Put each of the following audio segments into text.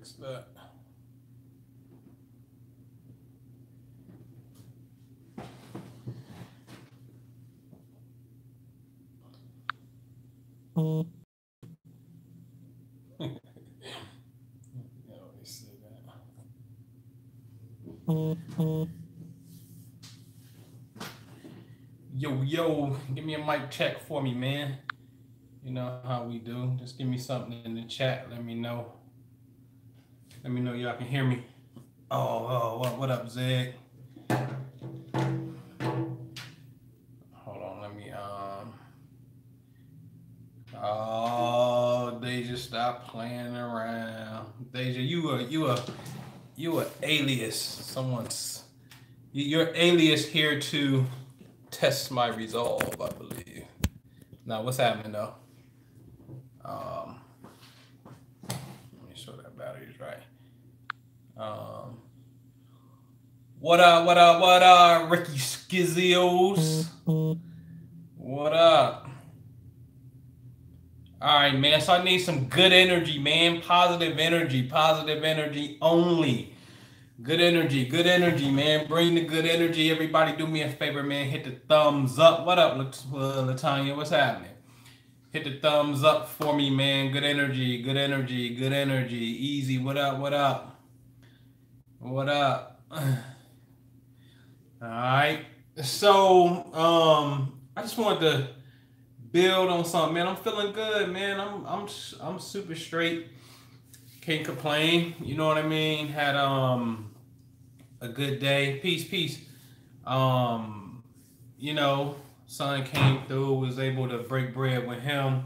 fix that. Yo, give me a mic check for me, man. You know how we do. Just give me something in the chat. Let me know. Let me know y'all can hear me. What up, Zed? Hold on, let me Oh, Deja, stop playing around. Deja, you a alias. You're alias here to test my resolve, I believe. Now, what's happening though? Let me show that battery's right. What up, Ricky Skizzios? What up? All right, man. So I need some good energy, man. Positive energy only. Good energy, man. Bring the good energy. Everybody do me a favor, man. Hit the thumbs up. What up, Latanya? What's happening? Hit the thumbs up for me, man. Good energy. Easy. What up? What up? All right. So, I just wanted to build on something, man. I'm feeling good, man. I'm super straight. Can't complain. You know what I mean? Had a good day. Peace. You know, son came through, was able to break bread with him.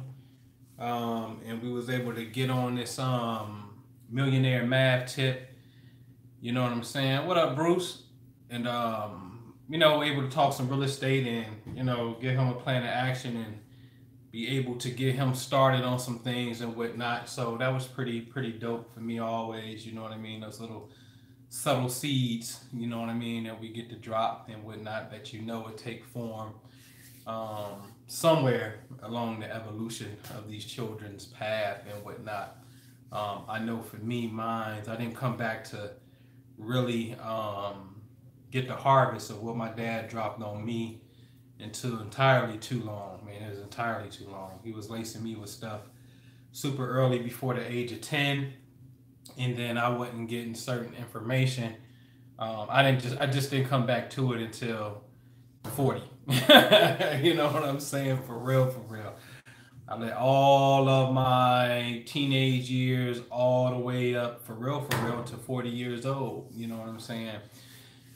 And we was able to get on this millionaire math tip. You know what I'm saying? What up, Bruce? And you know, able to talk some real estate and, you know, get him a plan of action and be able to get him started on some things and whatnot. So that was pretty dope for me always, you know what I mean? Those little subtle seeds, you know what I mean, that we get to drop and whatnot, that you know would take form somewhere along the evolution of these children's path and whatnot. I know for me, I didn't come back to really get the harvest of what my dad dropped on me until entirely too long, man. It was entirely too long. He was lacing me with stuff super early before the age of 10. And then I wasn't getting certain information. I just didn't come back to it until 40. You know what I'm saying? For real. I let all of my teenage years all the way up for real to 40 years old. You know what I'm saying?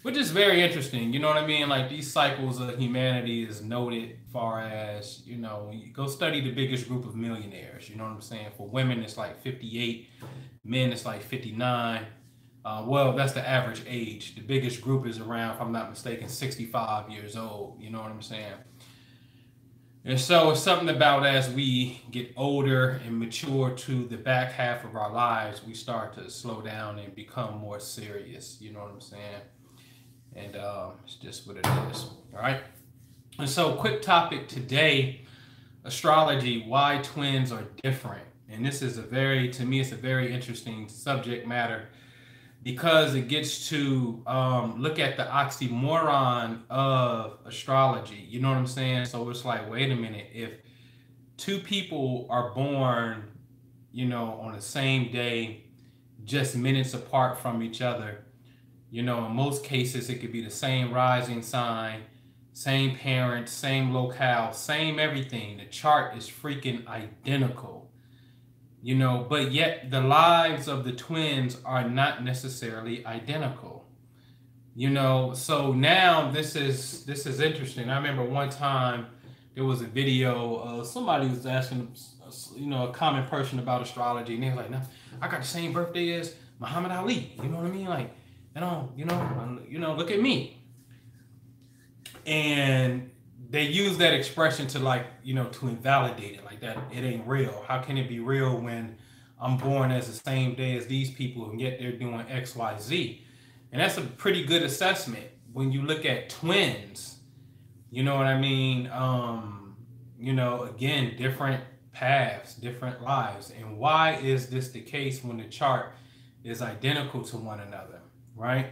Which is very interesting, you know what I mean? Like, these cycles of humanity is noted far as, you know, you go study the biggest group of millionaires, you know what I'm saying? For women, it's like 58, men, it's like 59. Well, that's the average age. The biggest group is around, if I'm not mistaken, 65 years old, you know what I'm saying? And so it's something about as we get older and mature to the back half of our lives, we start to slow down and become more serious, you know what I'm saying? And it's just what it is. All right. And so, quick topic today: astrology. Why twins are different. And this is to me, it's a very interesting subject matter because it gets to look at the oxymoron of astrology. You know what I'm saying? So it's like, wait a minute. If two people are born, you know, on the same day, just minutes apart from each other. You know, in most cases, it could be the same rising sign, same parents, same locale, same everything. The chart is freaking identical, you know, but yet the lives of the twins are not necessarily identical, you know. So now this is interesting. I remember one time there was a video, somebody was asking, you know, a common person about astrology, and they were like, "No, I got the same birthday as Muhammad Ali." You know what I mean? Like, you know, look at me. And they use that expression to, like, you know, to invalidate it, like that it ain't real. How can it be real when I'm born as the same day as these people and yet they're doing X, Y, Z? And that's a pretty good assessment when you look at twins. You know what I mean? You know, again, different paths, different lives. And why is this the case when the chart is identical to one another, right?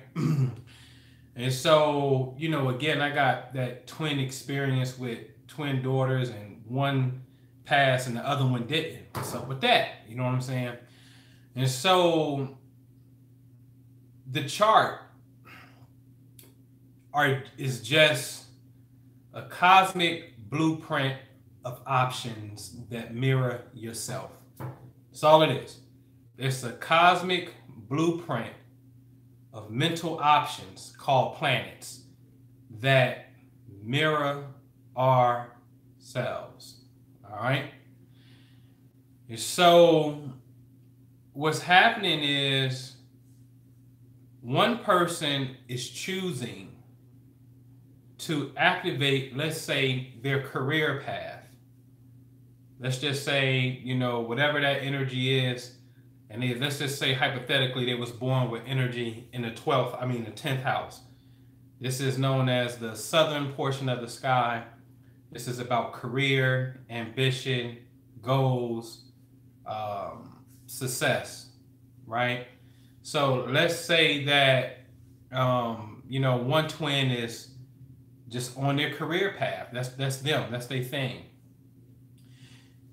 And so, you know, again, I got that twin experience with twin daughters, and one passed and the other one didn't. What's up with that? You know what I'm saying? And so the chart is just a cosmic blueprint of options that mirror yourself. That's all it is. It's a cosmic blueprint of mental options called planets that mirror ourselves. All right? And so what's happening is one person is choosing to activate, let's say, their career path. Let's just say, you know, whatever that energy is, and let's just say hypothetically they was born with energy in the 10th house. This is known as the southern portion of the sky. This is about career, ambition, goals, success, right? So let's say that, you know, one twin is just on their career path. That's them. That's their thing.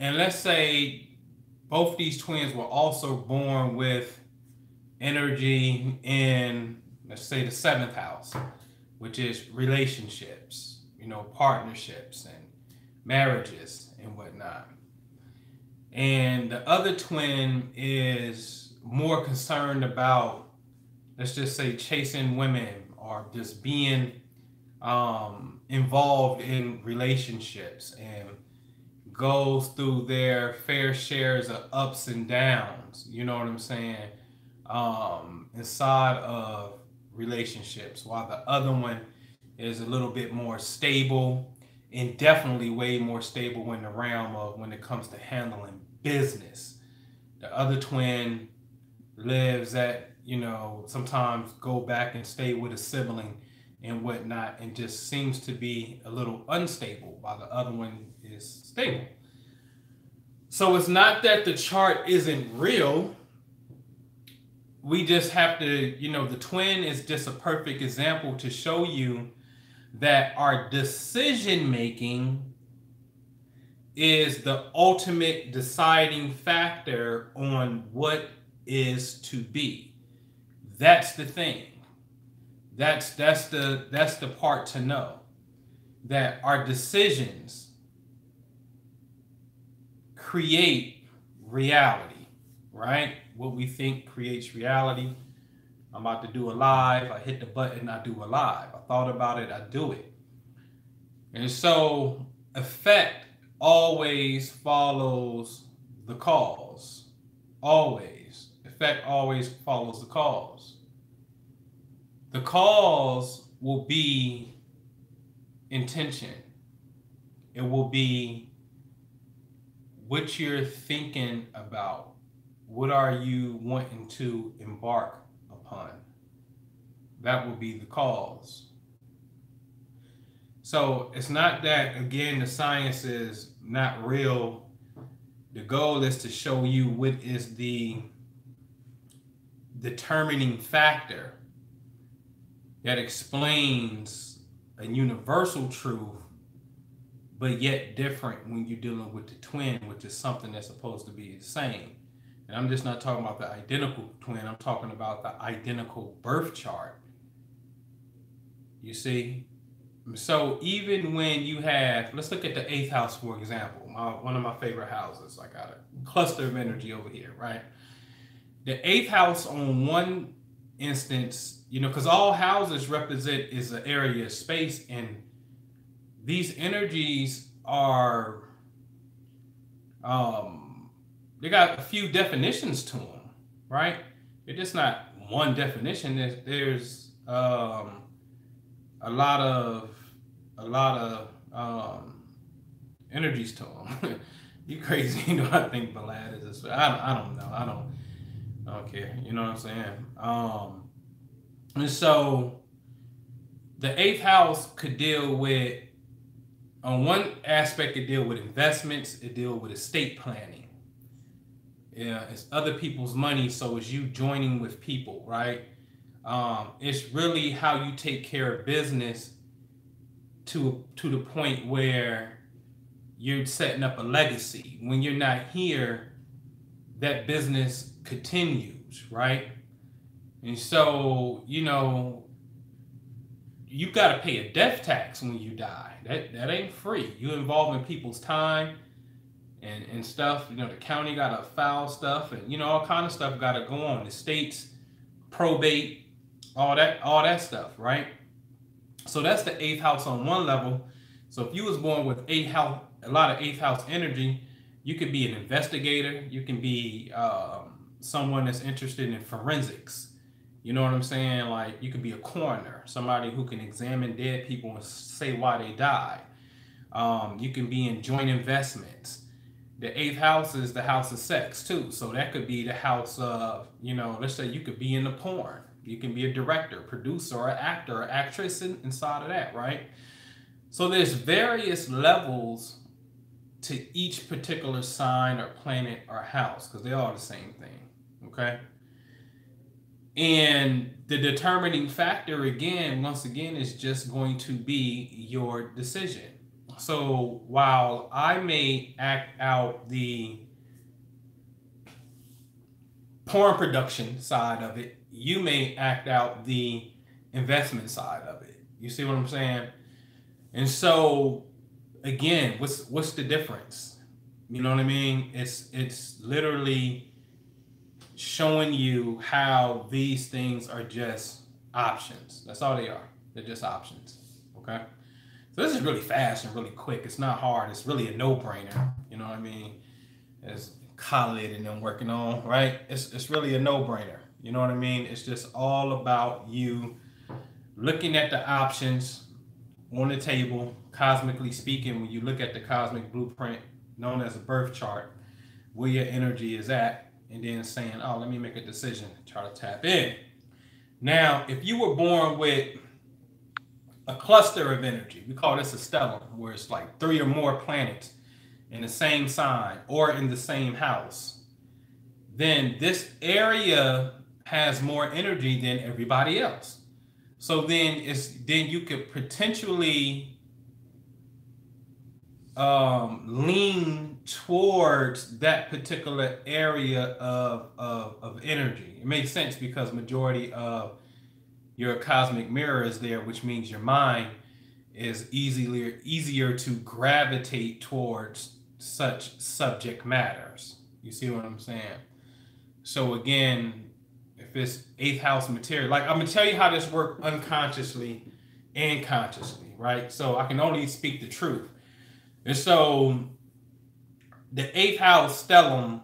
And let's say both these twins were also born with energy in, let's say, the 7th house, which is relationships, you know, partnerships and marriages and whatnot. And the other twin is more concerned about, let's just say, chasing women or just being involved in relationships, and goes through their fair shares of ups and downs, you know what I'm saying, inside of relationships, while the other one is a little bit more stable, and definitely way more stable in the realm of when it comes to handling business. The other twin lives at, you know, sometimes go back and stay with a sibling and whatnot, and just seems to be a little unstable while the other one is stable. So it's not that the chart isn't real. We just have to, you know, the twin is just a perfect example to show you that our decision making is the ultimate deciding factor on what is to be. That's the thing. That's the part to know, that our decisions create reality, right? What we think creates reality. I'm about to do a live. I hit the button, I do a live. I thought about it, I do it. And so effect always follows the cause. Always. Effect always follows the cause. The cause will be intention. It will be what you're thinking about. What are you wanting to embark upon? That will be the cause. So it's not that, again, the science is not real. The goal is to show you what is the determining factor that explains a universal truth, but yet different when you're dealing with the twin, which is something that's supposed to be the same. And I'm just not talking about the identical twin, I'm talking about the identical birth chart. You see? So even when you have, let's look at the 8th house, for example, one of my favorite houses. I got a cluster of energy over here, right? The 8th house on one instance, you know, because all houses represent is an area of space, and these energies are, they got a few definitions to them, right? They're just not one definition. There's a lot of energies to them. You crazy? You know, I think Balad is. I don't know. I don't care. You know what I'm saying? And so the 8th house could deal with, on one aspect, it deal with investments. It deal with estate planning. Yeah, it's other people's money, so it's you joining with people, right? It's really how you take care of business to the point where you're setting up a legacy. When you're not here, that business continues, right? And so, you know, you got to pay a death tax when you die. That ain't free. You involving people's time and stuff. You know, the county got to file stuff, and you know, all kind of stuff got to go on. The states, probate, all that stuff, right? So that's the eighth house on one level. So if you was born with eighth house, a lot of eighth house energy, you could be an investigator. You can be someone that's interested in forensics. You know what I'm saying? Like you could be a coroner, somebody who can examine dead people and say why they died. You can be in joint investments. The eighth house is the house of sex too. So that could be the house of, you know, let's say you could be in the porn. You can be a director, producer, or actor, or actress inside of that, right? So there's various levels to each particular sign or planet or house because they're all the same thing, okay? And the determining factor, again, once again, is just going to be your decision. So while I may act out the porn production side of it, you may act out the investment side of it. You see what I'm saying? And so, again, what's the difference? You know what I mean? It's literally showing you how these things are just options. That's all they are. They're just options. Okay? So this is really fast and really quick. It's not hard. It's really a no-brainer. You know what I mean? As Khalid and them working on, right? It's really a no-brainer. You know what I mean? It's just all about you looking at the options on the table, cosmically speaking. When you look at the cosmic blueprint known as a birth chart, where your energy is at, and then saying, oh, let me make a decision, try to tap in. Now, if you were born with a cluster of energy, we call this a stellar, where it's like 3 or more planets in the same sign or in the same house, then this area has more energy than everybody else. So then you could potentially lean towards that particular area of energy. It makes sense because majority of your cosmic mirror is there, which means your mind is easier to gravitate towards such subject matters. You see what I'm saying? So again, if it's eighth house material, like I'm gonna tell you how this works unconsciously and consciously, right? So I can only speak the truth. And so the eighth house stellium,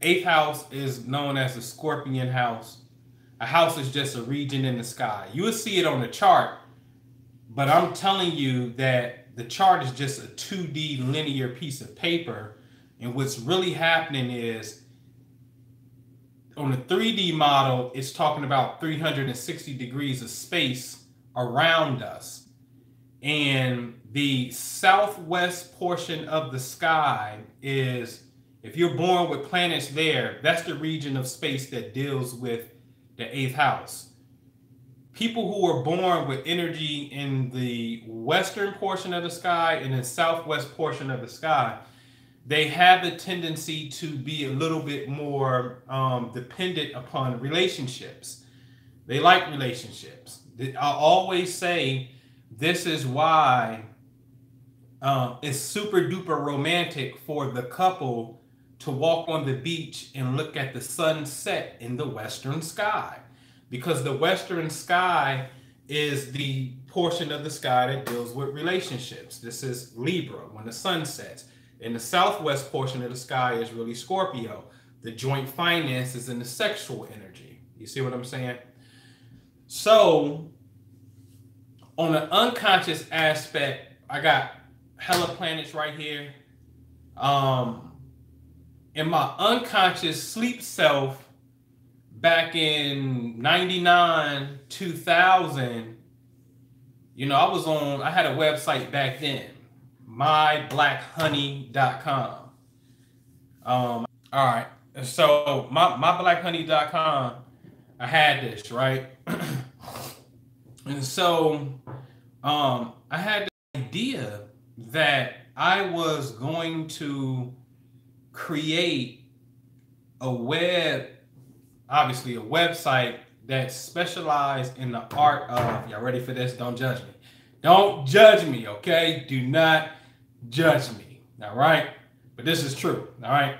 eighth house is known as the Scorpion house. A house is just a region in the sky. You will see it on the chart, but I'm telling you that the chart is just a 2D linear piece of paper. And what's really happening is on the 3D model, it's talking about 360 degrees of space around us. And the southwest portion of the sky is, if you're born with planets there, that's the region of space that deals with the eighth house. People who are born with energy in the western portion of the sky and the southwest portion of the sky, they have a tendency to be a little bit more dependent upon relationships. They like relationships. I always say this is why it's super duper romantic for the couple to walk on the beach and look at the sunset in the western sky. Because the western sky is the portion of the sky that deals with relationships. This is Libra, when the sun sets. And the southwest portion of the sky is really Scorpio. The joint finances and the sexual energy. You see what I'm saying? So, on an unconscious aspect, I got hella planets right here. In my unconscious sleep self, back in 99, 2000, you know, I had a website back then, myblackHoney.com. All right. So mybblackhoney.com, I had this, right? And so I had the idea that I was going to create obviously a website that specialized in the art of, y'all ready for this? Don't judge me. Don't judge me, okay? Do not judge me, all right? But this is true, all right?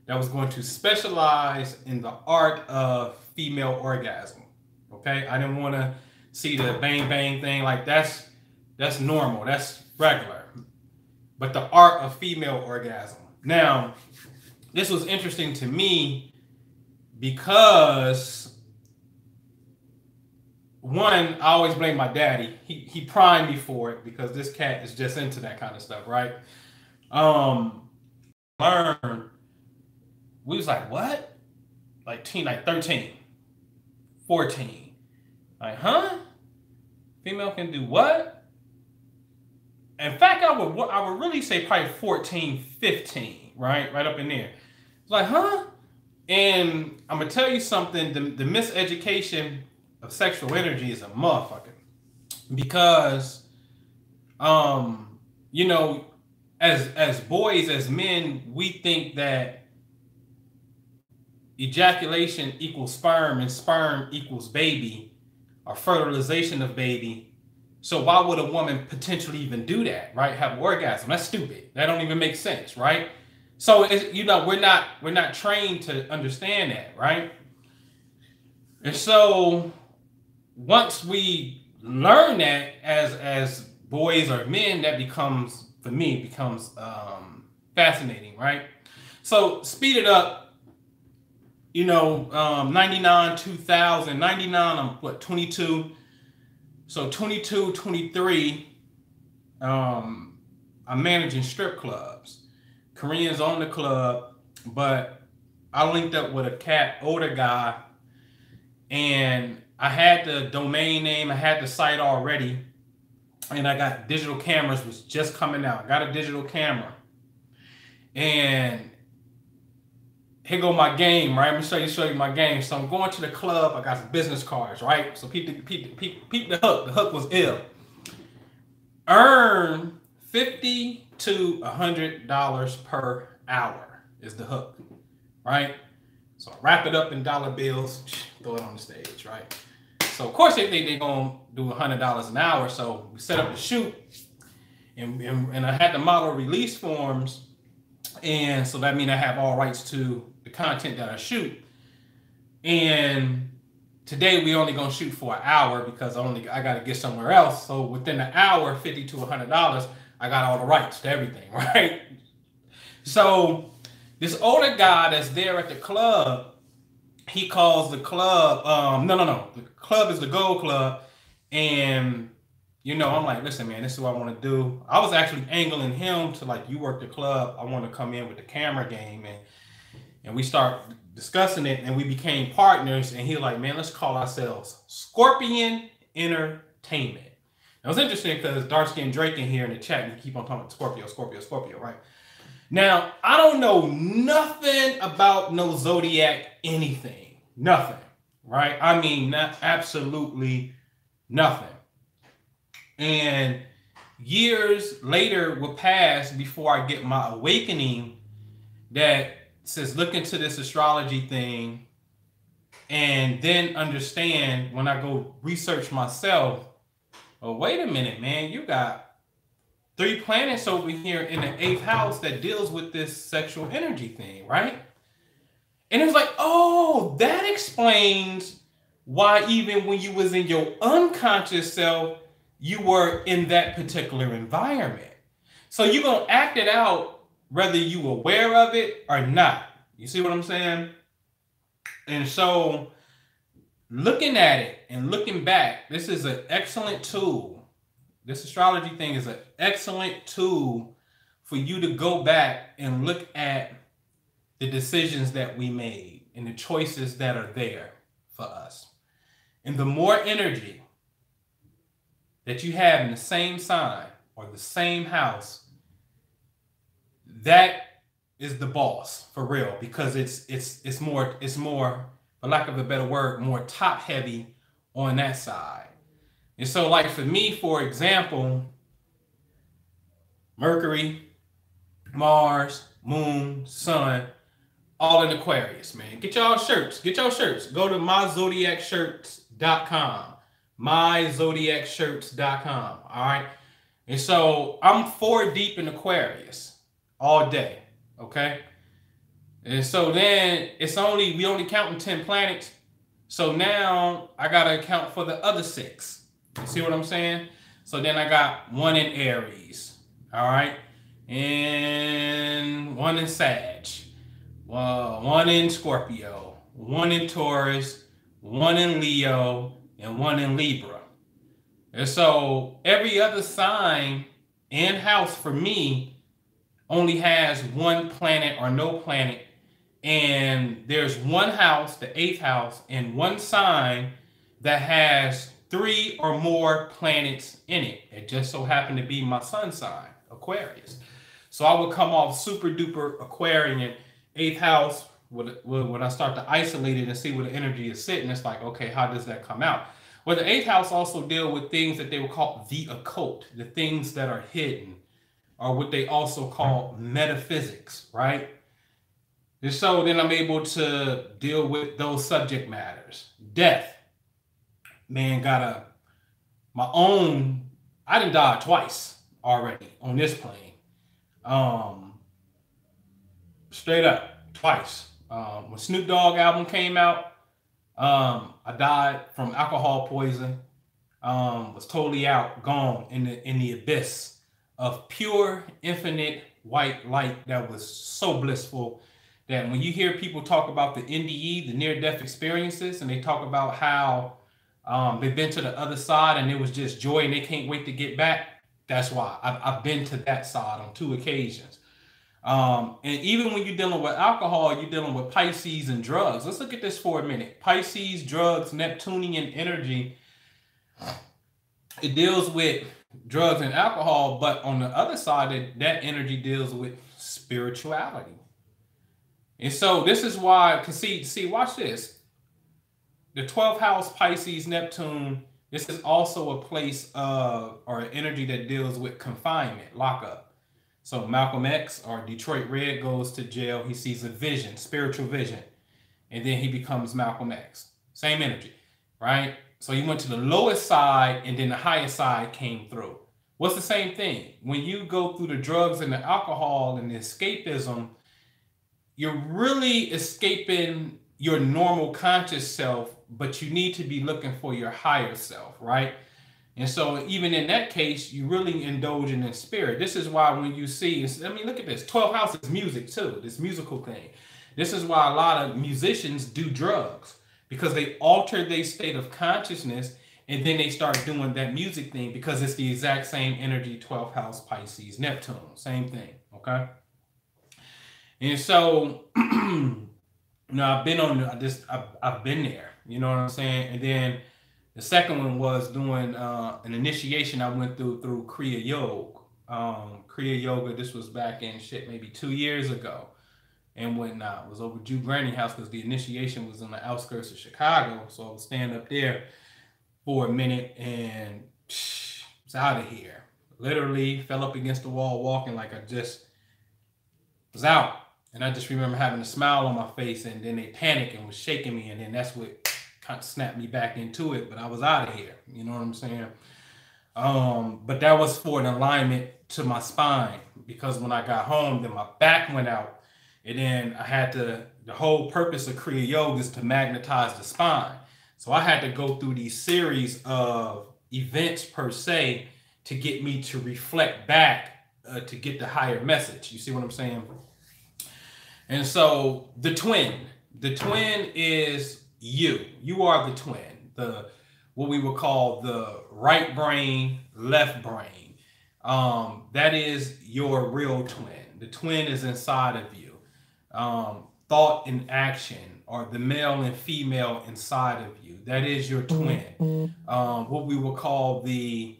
That was going to specialize in the art of female orgasm, okay? I didn't want to see the bang bang thing like that's normal, that's regular. But the art of female orgasm. Now, this was interesting to me because one, I always blame my daddy. He primed me for it because this cat is just into that kind of stuff, right? Learn. We was like, what? Like 13, 14. Like, huh? Female can do what? In fact, I would really say probably 14, 15, right? Right up in there. It's like, huh? And I'm gonna tell you something, the miseducation of sexual energy is a motherfucker. Because you know, as boys, as men, we think that ejaculation equals sperm and sperm equals baby or fertilization of baby. So why would a woman potentially even do that, right? Have an orgasm? That's stupid. That don't even make sense, right? So you know, we're not trained to understand that, right? And so once we learn that as boys or men, that becomes, for me, fascinating, right? So speed it up, you know, 99, 2000, 99, I'm what, 22. So 22, 23, I'm managing strip clubs. Koreans own the club, but I linked up with a older guy, and I had the domain name, I had the site already, and I got digital cameras was just coming out. I got a digital camera. And here go my game, right? I'm gonna show you my game. So I'm going to the club, I got some business cards, right? So peep the hook. The hook was ill. Earn $50 to $100 per hour is the hook, right? So I wrap it up in dollar bills, throw it on the stage, right? So of course they think they're gonna do $100 an hour. So we set up the shoot, and I had the model release forms, and so that means I have all rights to the content that I shoot. And today we only gonna shoot for an hour because I gotta get somewhere else. So within the hour, $50 to $100, I got all the rights to everything, right? So this older guy that's there at the club, he calls the club, no. The club is the Gold Club. And, you know, I'm like, listen, man, this is what I want to do. I was actually angling him to, like, you work the club. I want to come in with the camera game. And we start discussing it, and we became partners. And he was like, man, let's call ourselves Scorpion Entertainment. It was interesting because Dark-skinned Drake in here in the chat, and he keep on talking about Scorpio, right? Now, I don't know nothing about no zodiac anything. Nothing, right? I mean, not absolutely nothing. And years later will pass before I get my awakening that says, look into this astrology thing, and then understand when I go research myself, oh, wait a minute, man, you got 3 planets over here in the 8th house that deals with this sexual energy thing, right? And it was like, oh, that explains why even when you was in your unconscious self, you were in that particular environment. So you're going to act it out whether you were aware of it or not. You see what I'm saying? And so looking at it and looking back, this is an excellent tool. This astrology thing is an excellent tool for you to go back and look at the decisions that we made and the choices that are there for us. And the more energy that you have in the same sign or the same house, that is the boss for real, because it's more, for lack of a better word, more top heavy on that side. And so like for me, for example, Mercury, Mars, Moon, Sun, all in Aquarius, man. Get y'all shirts. Get y'all shirts. Go to myzodiacshirts.com. Myzodiacshirts.com. All right. And so I'm 4 deep in Aquarius all day. Okay. And so then we only counting 10 planets. So now I gotta account for the other 6. You see what I'm saying? So then I got 1 in Aries. All right. And 1 in Sag. 1 in Scorpio, 1 in Taurus, 1 in Leo, and 1 in Libra. And so every other sign and house for me only has 1 planet or no planet. And there's 1 house, the 8th house, and 1 sign that has 3 or more planets in it. It just so happened to be my sun sign, Aquarius. So I would come off super duper Aquarian. 8th house, when I start to isolate it and see where the energy is sitting, it's like, okay, how does that come out? Well, the 8th house also deal with things that they would call the occult, the things that are hidden, or what they also call metaphysics, right? And so then I'm able to deal with those subject matters. Death, man, my own, I done died twice already on this plane. Straight up, twice. When Snoop Dogg album came out, I died from alcohol poison. Was totally gone in the abyss of pure, infinite white light that was so blissful that when you hear people talk about the NDE, the near-death experiences, and they talk about how they've been to the other side and it was just joy and they can't wait to get back, that's why. I've been to that side on 2 occasions. And even when you're dealing with alcohol, you're dealing with Pisces and drugs. Let's look at this for a minute. Pisces, drugs, Neptunian energy. It deals with drugs and alcohol, but on the other side, that energy deals with spirituality. And so this is why, because see, watch this. The 12th house, Pisces, Neptune, this is also a place or an energy that deals with confinement, lockup. So Malcolm X or Detroit Red goes to jail. He sees a vision, spiritual vision, and then he becomes Malcolm X. Same energy, right? So he went to the lowest side and then the highest side came through. What's the same thing? When you go through the drugs and the alcohol and the escapism, you're really escaping your normal conscious self, but you need to be looking for your higher self, right? And so even in that case, you really indulging in spirit. This is why when you see, I mean, look at this. 12th house is music too, this musical thing. This is why a lot of musicians do drugs, because they alter their state of consciousness and then they start doing that music thing because it's the exact same energy, 12th house, Pisces, Neptune, same thing, okay? And so, I've been I've been there, you know what I'm saying? And then the second one was doing an initiation I went through Kriya Yoga. Kriya Yoga, this was back in maybe 2 years ago. And when I was over Jew Granny house, because the initiation was on the outskirts of Chicago. So I was standing up there for a minute and was out of here. Literally fell up against the wall walking like I just was out. And I just remember having a smile on my face, and then they panicked and was shaking me, and then that's what kind of snapped me back into it. But I was out of here, you know what I'm saying? But that was for an alignment to my spine, because when I got home, then my back went out, and then I had the whole purpose of Kriya Yoga is to magnetize the spine. So I had to go through these series of events per se to get me to reflect back to get the higher message. You see what I'm saying? And so the twin is you. You are the twin, what we would call the right brain, left brain. That is your real twin. The twin is inside of you. Thought and action, or the male and female inside of you. That is your twin. What we would call the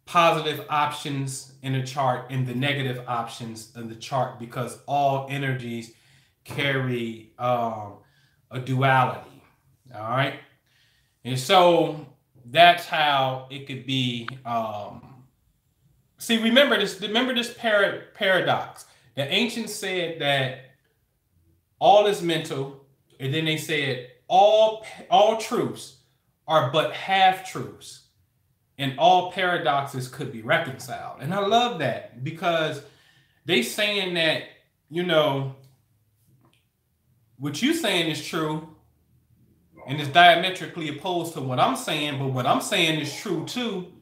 positive options in a chart and the negative options in the chart, because all energies carry a duality. All right. And so that's how it could be. See, remember this paradox. The ancients said that all is mental, and then they said all truths are but half truths, and all paradoxes could be reconciled. And I love that, because they saying that, you know, what you saying is true and is diametrically opposed to what I'm saying, but what I'm saying is true too.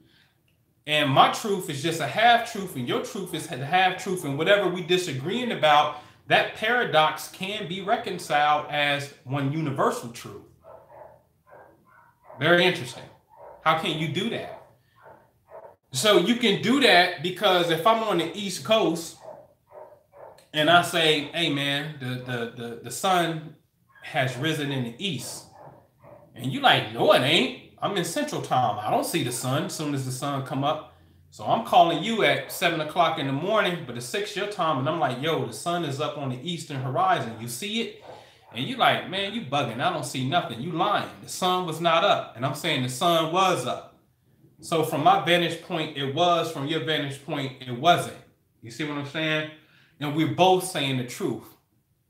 And my truth is just a half truth, and your truth is a half truth, and whatever we disagreeing about, that paradox can be reconciled as one universal truth. Very interesting. How can you do that? So you can do that because if I'm on the East Coast and I say, hey man, the sun has risen in the east, and you like, no, it ain't. I'm in Central Time. I don't see the sun as soon as the sun come up. So I'm calling you at 7 o'clock in the morning, but it's 6 your time, and I'm like, yo, the sun is up on the eastern horizon. You see it? And you like, man, you bugging. I don't see nothing. You lying. The sun was not up. And I'm saying the sun was up. So from my vantage point, it was. From your vantage point, it wasn't. You see what I'm saying? And we're both saying the truth.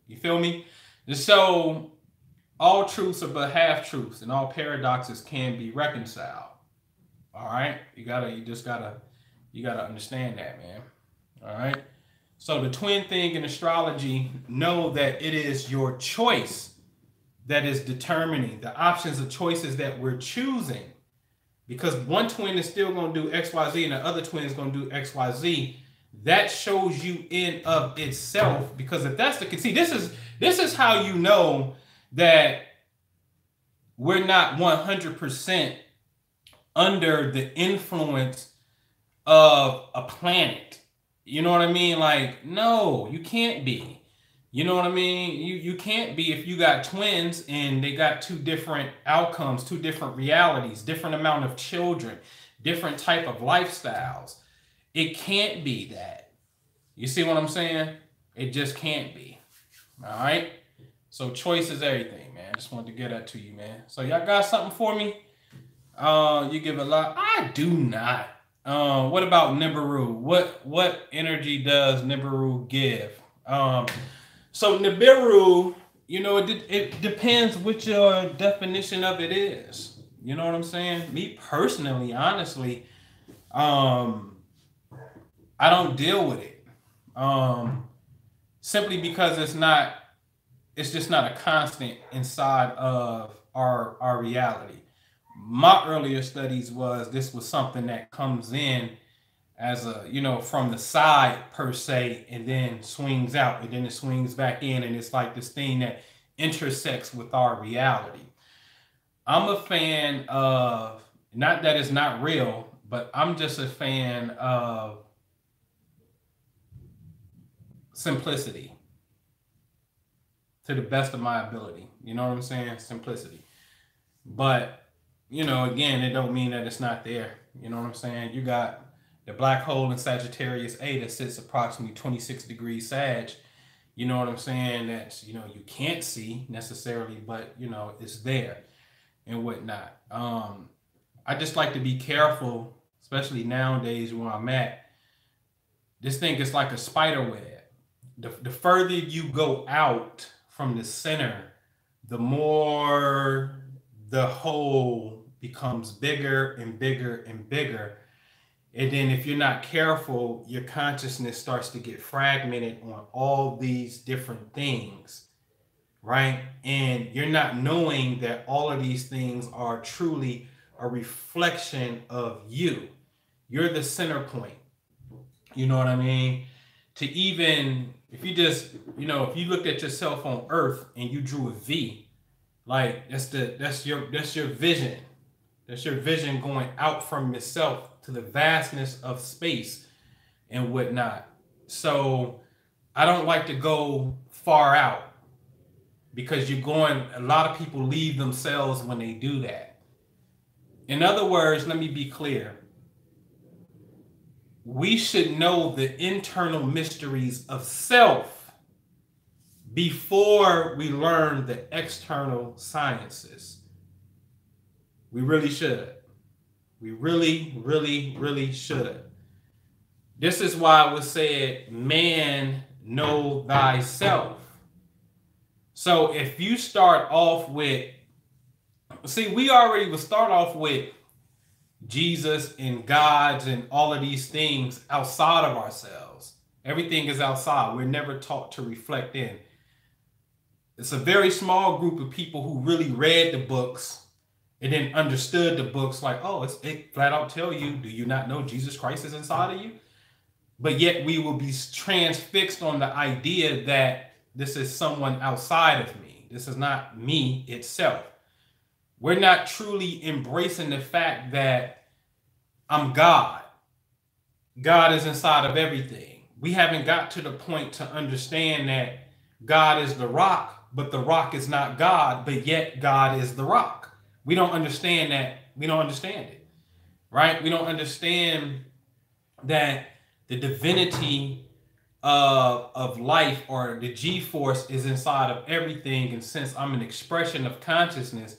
You feel me? And so all truths are but half truths, and all paradoxes can be reconciled. All right? You gotta understand that, man. All right? So the twin thing in astrology, know that it is your choice that is determining the options of choices that we're choosing. Because one twin is still going to do XYZ and the other twin is going to do XYZ. That shows you in of itself. Because if that's the case, see, this is how you know that we're not 100% under the influence of a planet. You know what I mean? Like, no, you can't be. You know what I mean? You can't be if you got twins and they got two different outcomes, two different realities, different amount of children, different type of lifestyles. It can't be that. You see what I'm saying? It just can't be. All right? So choice is everything, man. Just wanted to get that to you, man. So y'all got something for me? You give a lot. I do not. What about Nibiru? What energy does Nibiru give? So Nibiru, you know, it depends what your definition of it is. You know what I'm saying? Me personally, honestly, I don't deal with it. Simply because it's just not a constant inside of our reality. My earlier studies this was something that comes in as a, you know, from the side per se, and then swings out, and then it swings back in, and it's like this thing that intersects with our reality. I'm a fan of, not that it's not real, but I'm just a fan of simplicity to the best of my ability. You know what I'm saying? Simplicity. But, you know, again, it don't mean that it's not there. You know what I'm saying? You got the black hole in Sagittarius A that sits approximately 26 degrees Sag. You know what I'm saying? That's, you know, you can't see necessarily, but, you know, it's there and whatnot. I just like to be careful, especially nowadays where I'm at. This thing is like a spider web. The further you go out from the center, the more the hole becomes bigger and bigger and bigger. And then if you're not careful, your consciousness starts to get fragmented on all these different things, right? And you're not knowing that all of these things are truly a reflection of you. You're the center point. You know what I mean? To even, if you just, you know, if you looked at yourself on Earth and you drew a V, like that's your vision. That's your vision going out from yourself to the vastness of space and whatnot. So I don't like to go far out, because you're going, a lot of people leave themselves when they do that. In other words, let me be clear. we should know the internal mysteries of self before we learn the external sciences. We really should. We really, really, really should. This is why it was said, man, know thyself. So if you start off with, see, we already will start off with Jesus and God's and all of these things outside of ourselves. Everything is outside. We're never taught to reflect in. It's a very small group of people who really read the books and then understood the books like, oh, it flat out tell you, do you not know Jesus Christ is inside of you? But yet we will be transfixed on the idea that this is someone outside of me. This is not me itself. We're not truly embracing the fact that I'm God. God is inside of everything. We haven't got to the point to understand that God is the rock, but the rock is not God, but yet God is the rock. We don't understand that. We don't understand it, right? We don't understand that the divinity of life, or the G-force, is inside of everything. And since I'm an expression of consciousness,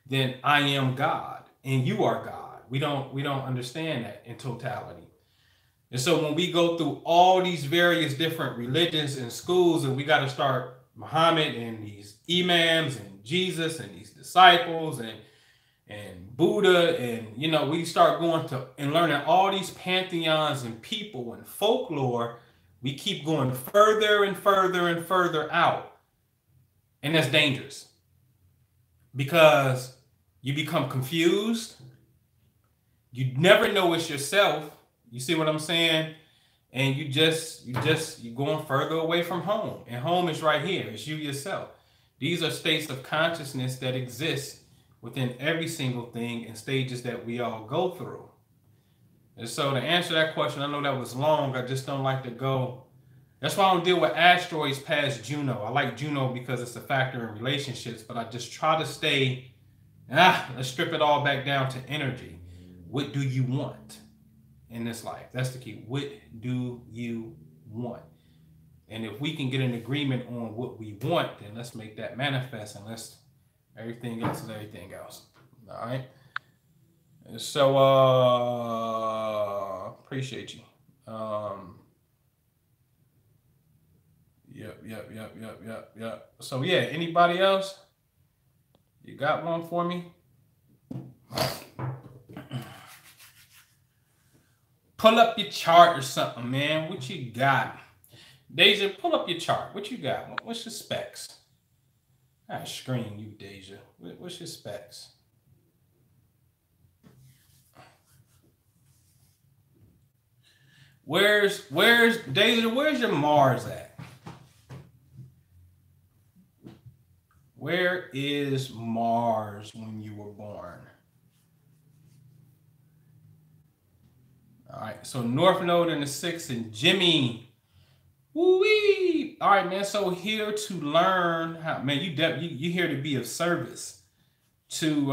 then I am God and you are God. We don't understand that in totality. And so when we go through all these various different religions and schools, and we got to start Muhammad and these imams and Jesus and these disciples and Buddha, and we start going to and learning all these pantheons and people and folklore, we keep going further and further and further out. And that's dangerous, because you become confused. You never know it's yourself. You see what I'm saying? And you're going further away from home. And home is right here. It's you yourself. These are states of consciousness that exist within every single thing and stages that we all go through. And so to answer that question, I know that was long. I just don't like to go. That's why I don't deal with asteroids past Juno. I like Juno because it's a factor in relationships, but I just try to stay, let's strip it all back down to energy. What do you want in this life? That's the key. What do you want? And if we can get an agreement on what we want, then let's make that manifest, and let's everything else is everything else. All right. So appreciate you. Yep. So yeah, anybody else? You got one for me? Pull up your chart or something, man. What you got? Deja, pull up your chart. What you got? What's your specs? I screen you, Deja. What's your specs? Where's Deja? Where's your Mars at? Where is Mars when you were born? All right, so North Node in the 6th and Jimmy. Woo-wee! All right, man. So here to learn how, man. You here to be of service to,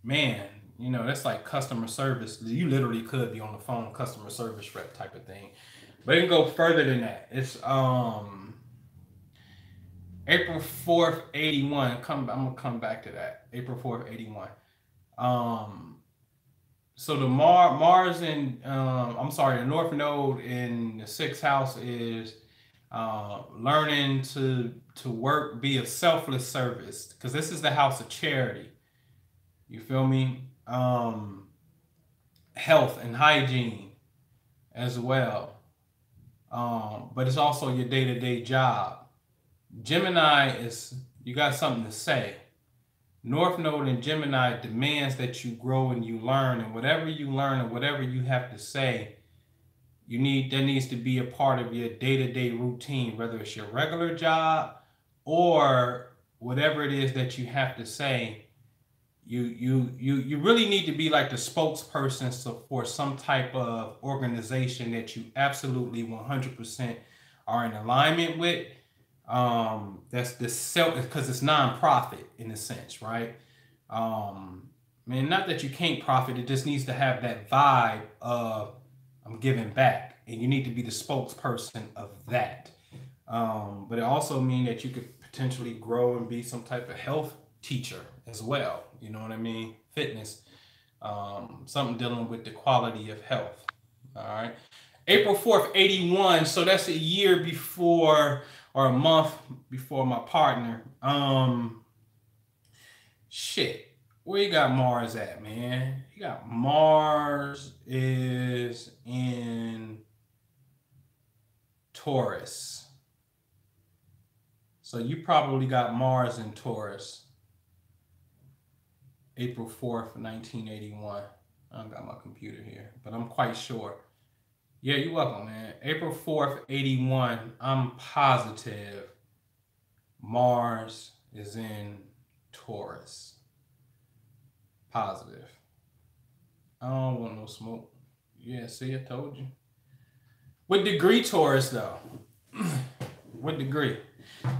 man. That's like customer service. You literally could be on the phone, customer service rep type of thing. But it can go further than that. It's April 4th, 81. I'm gonna come back to that. April 4th, 81. So the Mars in the North Node in the 6th house is learning to work, be of selfless service, because this is the house of charity. You feel me? Health and hygiene as well. But it's also your day-to-day job. Gemini is, you got something to say. North Node in Gemini demands that you grow and you learn, and whatever you learn and whatever you have to say, that needs to be a part of your day-to-day routine, whether it's your regular job or whatever it is that you have to say. You really need to be like the spokesperson for some type of organization that you absolutely 100% are in alignment with. That's the self, because it's nonprofit in a sense, right? Man, not that you can't profit, it just needs to have that vibe of I'm giving back, and you need to be the spokesperson of that. But it also means that you could potentially grow and be some type of health teacher as well. You know what I mean? Fitness, something dealing with the quality of health. All right. April 4th, 81. So that's a year before or a month before my partner. Shit. Where you got Mars at, man? You got Mars is in Taurus. So you probably got Mars in Taurus. April 4th, 1981. I don't got my computer here, but I'm quite sure. Yeah, you're welcome, man. April 4th, 81. I'm positive Mars is in Taurus. Positive. I don't want no smoke. Yeah, see, I told you. What degree Taurus, though? What degree?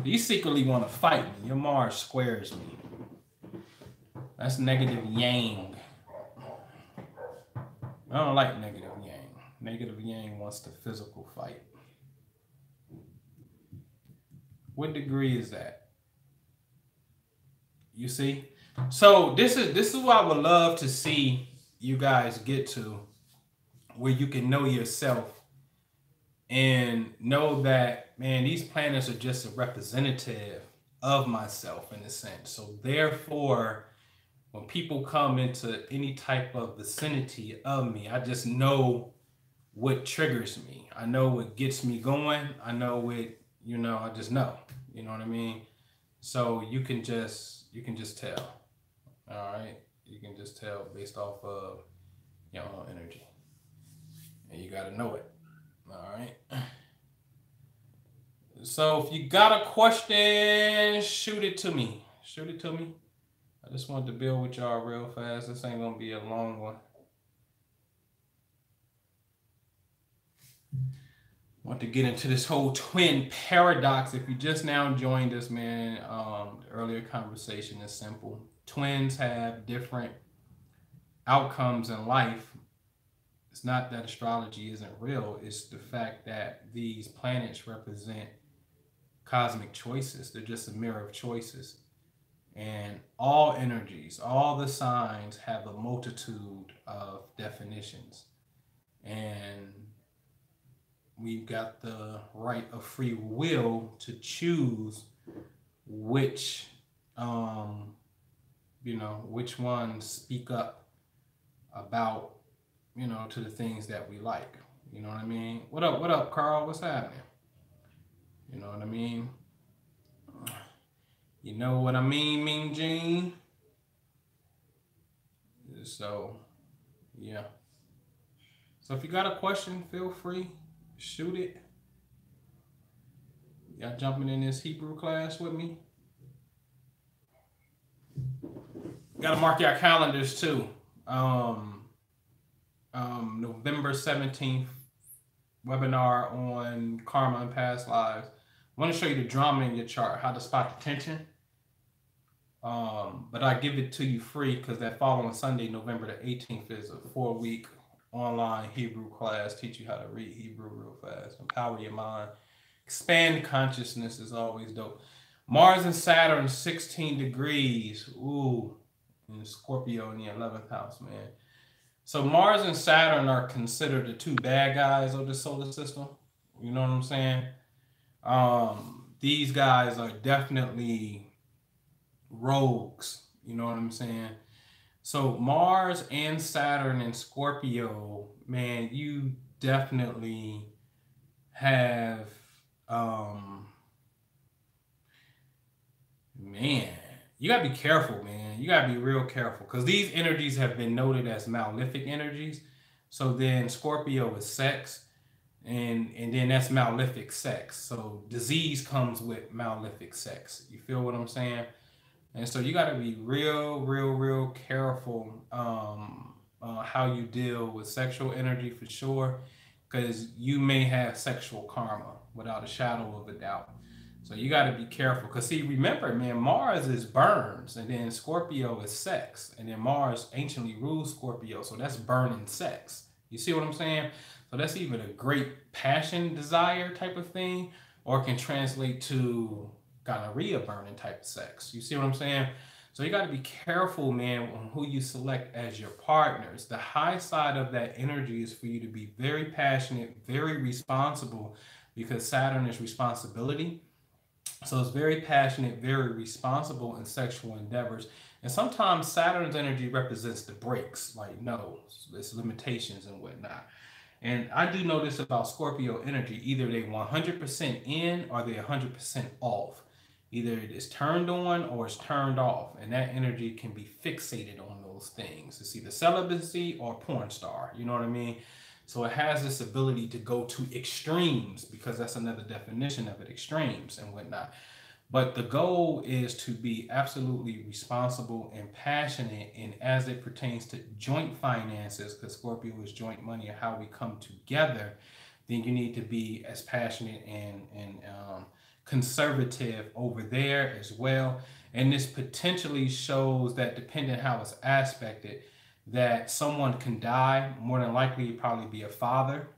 You secretly want to fight me. Your Mars squares me. That's negative yang. I don't like negative yang. Negative yang wants the physical fight. What degree is that? You see? So this is what I would love to see you guys get to, where you can know yourself and know that, man, these planets are just a representative of myself in a sense. So therefore, when people come into any type of vicinity of me, I just know what triggers me. I know what gets me going. I know what, I just know. You know what I mean? So you can just tell. All right? You can just tell based off of your own energy. And you got to know it. All right? So if you got a question, shoot it to me. Shoot it to me. I just wanted to build with y'all real fast. This ain't going to be a long one. I want to get into this whole twin paradox. If you just now joined us, man, the earlier conversation is simple. Twins have different outcomes in life. It's not that astrology isn't real. It's the fact that these planets represent cosmic choices. They're just a mirror of choices. And all energies, all the signs have a multitude of definitions. And we've got the right of free will to choose which, which ones speak up about, to the things that we like. You know what I mean? What up, Carl? What's happening? You know what I mean? You know what I mean, Mean Gene? So, yeah. So if you got a question, feel free, shoot it. Y'all jumping in this Hebrew class with me? Gotta mark your calendars too. November 17th, webinar on karma and past lives. I want to show you the drama in your chart, how to spot the tension. But I give it to you free because that following Sunday, November the 18th, is a 4-week online Hebrew class. Teach you how to read Hebrew real fast, empower your mind, expand consciousness is always dope. Mars and Saturn, 16 degrees. Ooh, in Scorpio in the 11th house, man. So Mars and Saturn are considered the two bad guys of the solar system. You know what I'm saying? These guys are definitely rogues. You know what I'm saying? So Mars and Saturn and Scorpio, man, you definitely have, man, you gotta be careful, man. You gotta be real careful because these energies have been noted as malefic energies. So then Scorpio is sex, and then that's malefic sex. So disease comes with malefic sex. You feel what I'm saying? And so you got to be real careful how you deal with sexual energy for sure, because you may have sexual karma without a shadow of a doubt. So you got to be careful. Because, see, remember, man, Mars is burns, and then Scorpio is sex. And then Mars anciently rules Scorpio. So that's burning sex. You see what I'm saying? So that's even a great passion, desire type of thing, or it can translate to gonorrhea burning type of sex. You see what I'm saying? So you got to be careful, man, on who you select as your partners. The high side of that energy is for you to be very passionate, very responsible, because Saturn is responsibility. So it's very passionate, very responsible in sexual endeavors. And sometimes Saturn's energy represents the breaks, like no, it's limitations and whatnot. And I do know this about Scorpio energy. Either they 100% in or they 100% off. Either it is turned on or it's turned off. And that energy can be fixated on those things. It's either celibacy or porn star. You know what I mean? So it has this ability to go to extremes, because that's another definition of it, extremes and whatnot. But the goal is to be absolutely responsible and passionate, and as it pertains to joint finances, because Scorpio is joint money and how we come together, then you need to be as passionate and conservative over there as well. And this potentially shows that, depending how it's aspected, that someone can die. More than likely, it'd probably be a father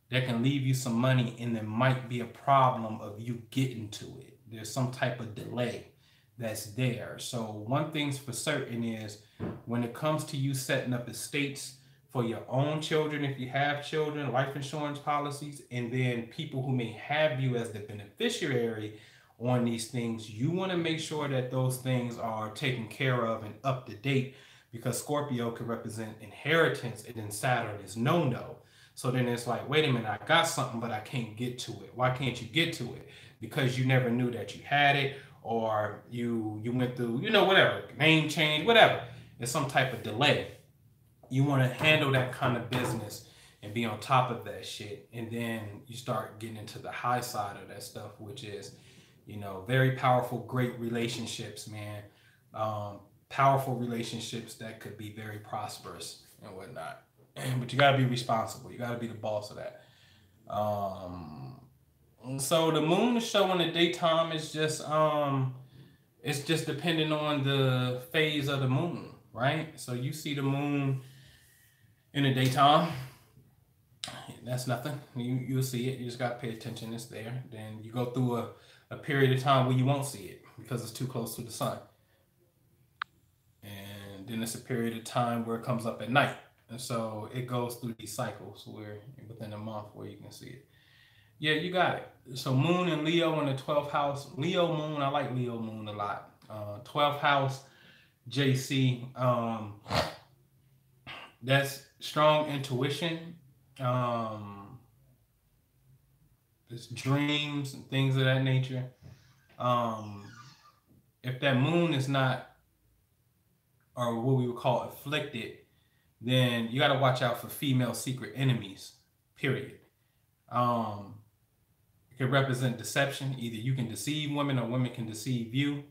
that can leave you some money, and there might be a problem of you getting to it. There's some type of delay that's there. So one thing's for certain is, when it comes to you setting up estates for your own children, if you have children, life insurance policies, and then people who may have you as the beneficiary on these things, you want to make sure that those things are taken care of and up to date, because Scorpio can represent inheritance, and then Saturn is no-no. So then it's like, wait a minute, I got something, but I can't get to it. Why can't you get to it? Because you never knew that you had it, or you went through, whatever, name change, whatever. There's some type of delay. You want to handle that kind of business and be on top of that shit. And then you start getting into the high side of that stuff, which is, very powerful, great relationships, man. Powerful relationships that could be very prosperous and whatnot. But you got to be responsible. You got to be the boss of that. So the moon show in the daytime is just it's just depending on the phase of the moon, right? So you see the moon in the daytime, that's nothing. You'll see it. You just got to pay attention. It's there. Then you go through a period of time where you won't see it because it's too close to the sun. And then it's a period of time where it comes up at night. And so it goes through these cycles where within a month where you can see it. Yeah, you got it. So moon and Leo in the 12th house. Leo moon, I like Leo moon a lot. 12th house, JC. That's strong intuition. It's dreams and things of that nature. If that moon is not, or what we would call afflicted, then you got to watch out for female secret enemies, period. It can represent deception. Either you can deceive women or women can deceive you.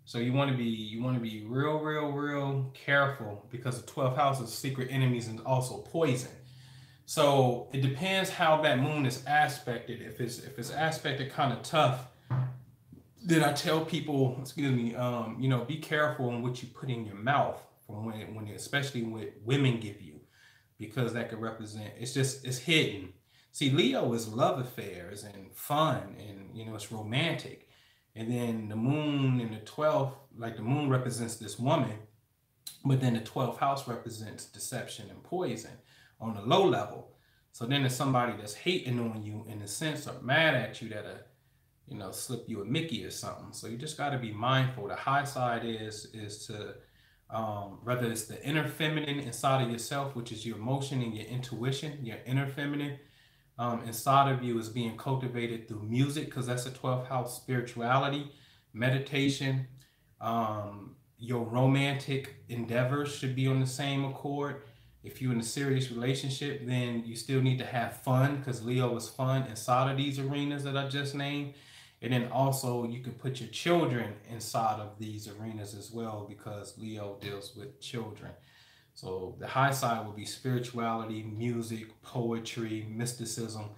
So you want to be real careful, because the 12th house is secret enemies and also poison. So it depends how that moon is aspected. If it's aspected kind of tough, then I tell people, be careful on what you put in your mouth from when especially what women give you, because that could represent, it's hidden. See, Leo is love affairs and fun, and it's romantic. And then the moon in the 12th, like the moon represents this woman, but then the 12th house represents deception and poison on the low level. So then there's somebody that's hating on you in a sense, or mad at you, that slip you a Mickey or something. So you just got to be mindful. The high side is to whether it's the inner feminine inside of yourself, which is your emotion and your intuition, your inner feminine inside of you is being cultivated through music, because that's a 12th house spirituality, meditation. Your romantic endeavors should be on the same accord. If you're in a serious relationship, then you still need to have fun, because Leo is fun inside of these arenas that I just named. And then also you can put your children inside of these arenas as well, because Leo deals with children. So the high side would be spirituality, music, poetry, mysticism.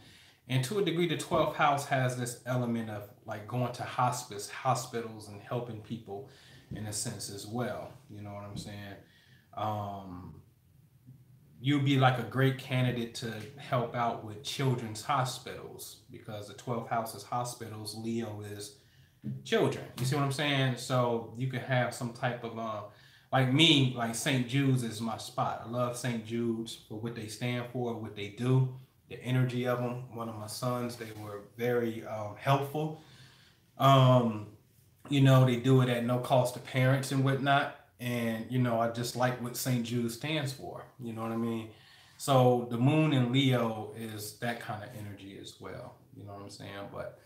And to a degree, the 12th house has this element of like going to hospitals, and helping people in a sense as well. You know what I'm saying? Um, you'd be like a great candidate to help out with children's hospitals, because the 12th house is hospitals, Leo is children. You see what I'm saying? So you can have some type of like me, like St. Jude's is my spot. I love St. Jude's for what they stand for, what they do, the energy of them. One of my sons, they were very helpful. Um, you know, they do it at no cost to parents and whatnot. And, you know, I just like what St. Jude stands for. You know what I mean? So the moon in Leo is that kind of energy as well. You know what I'm saying? But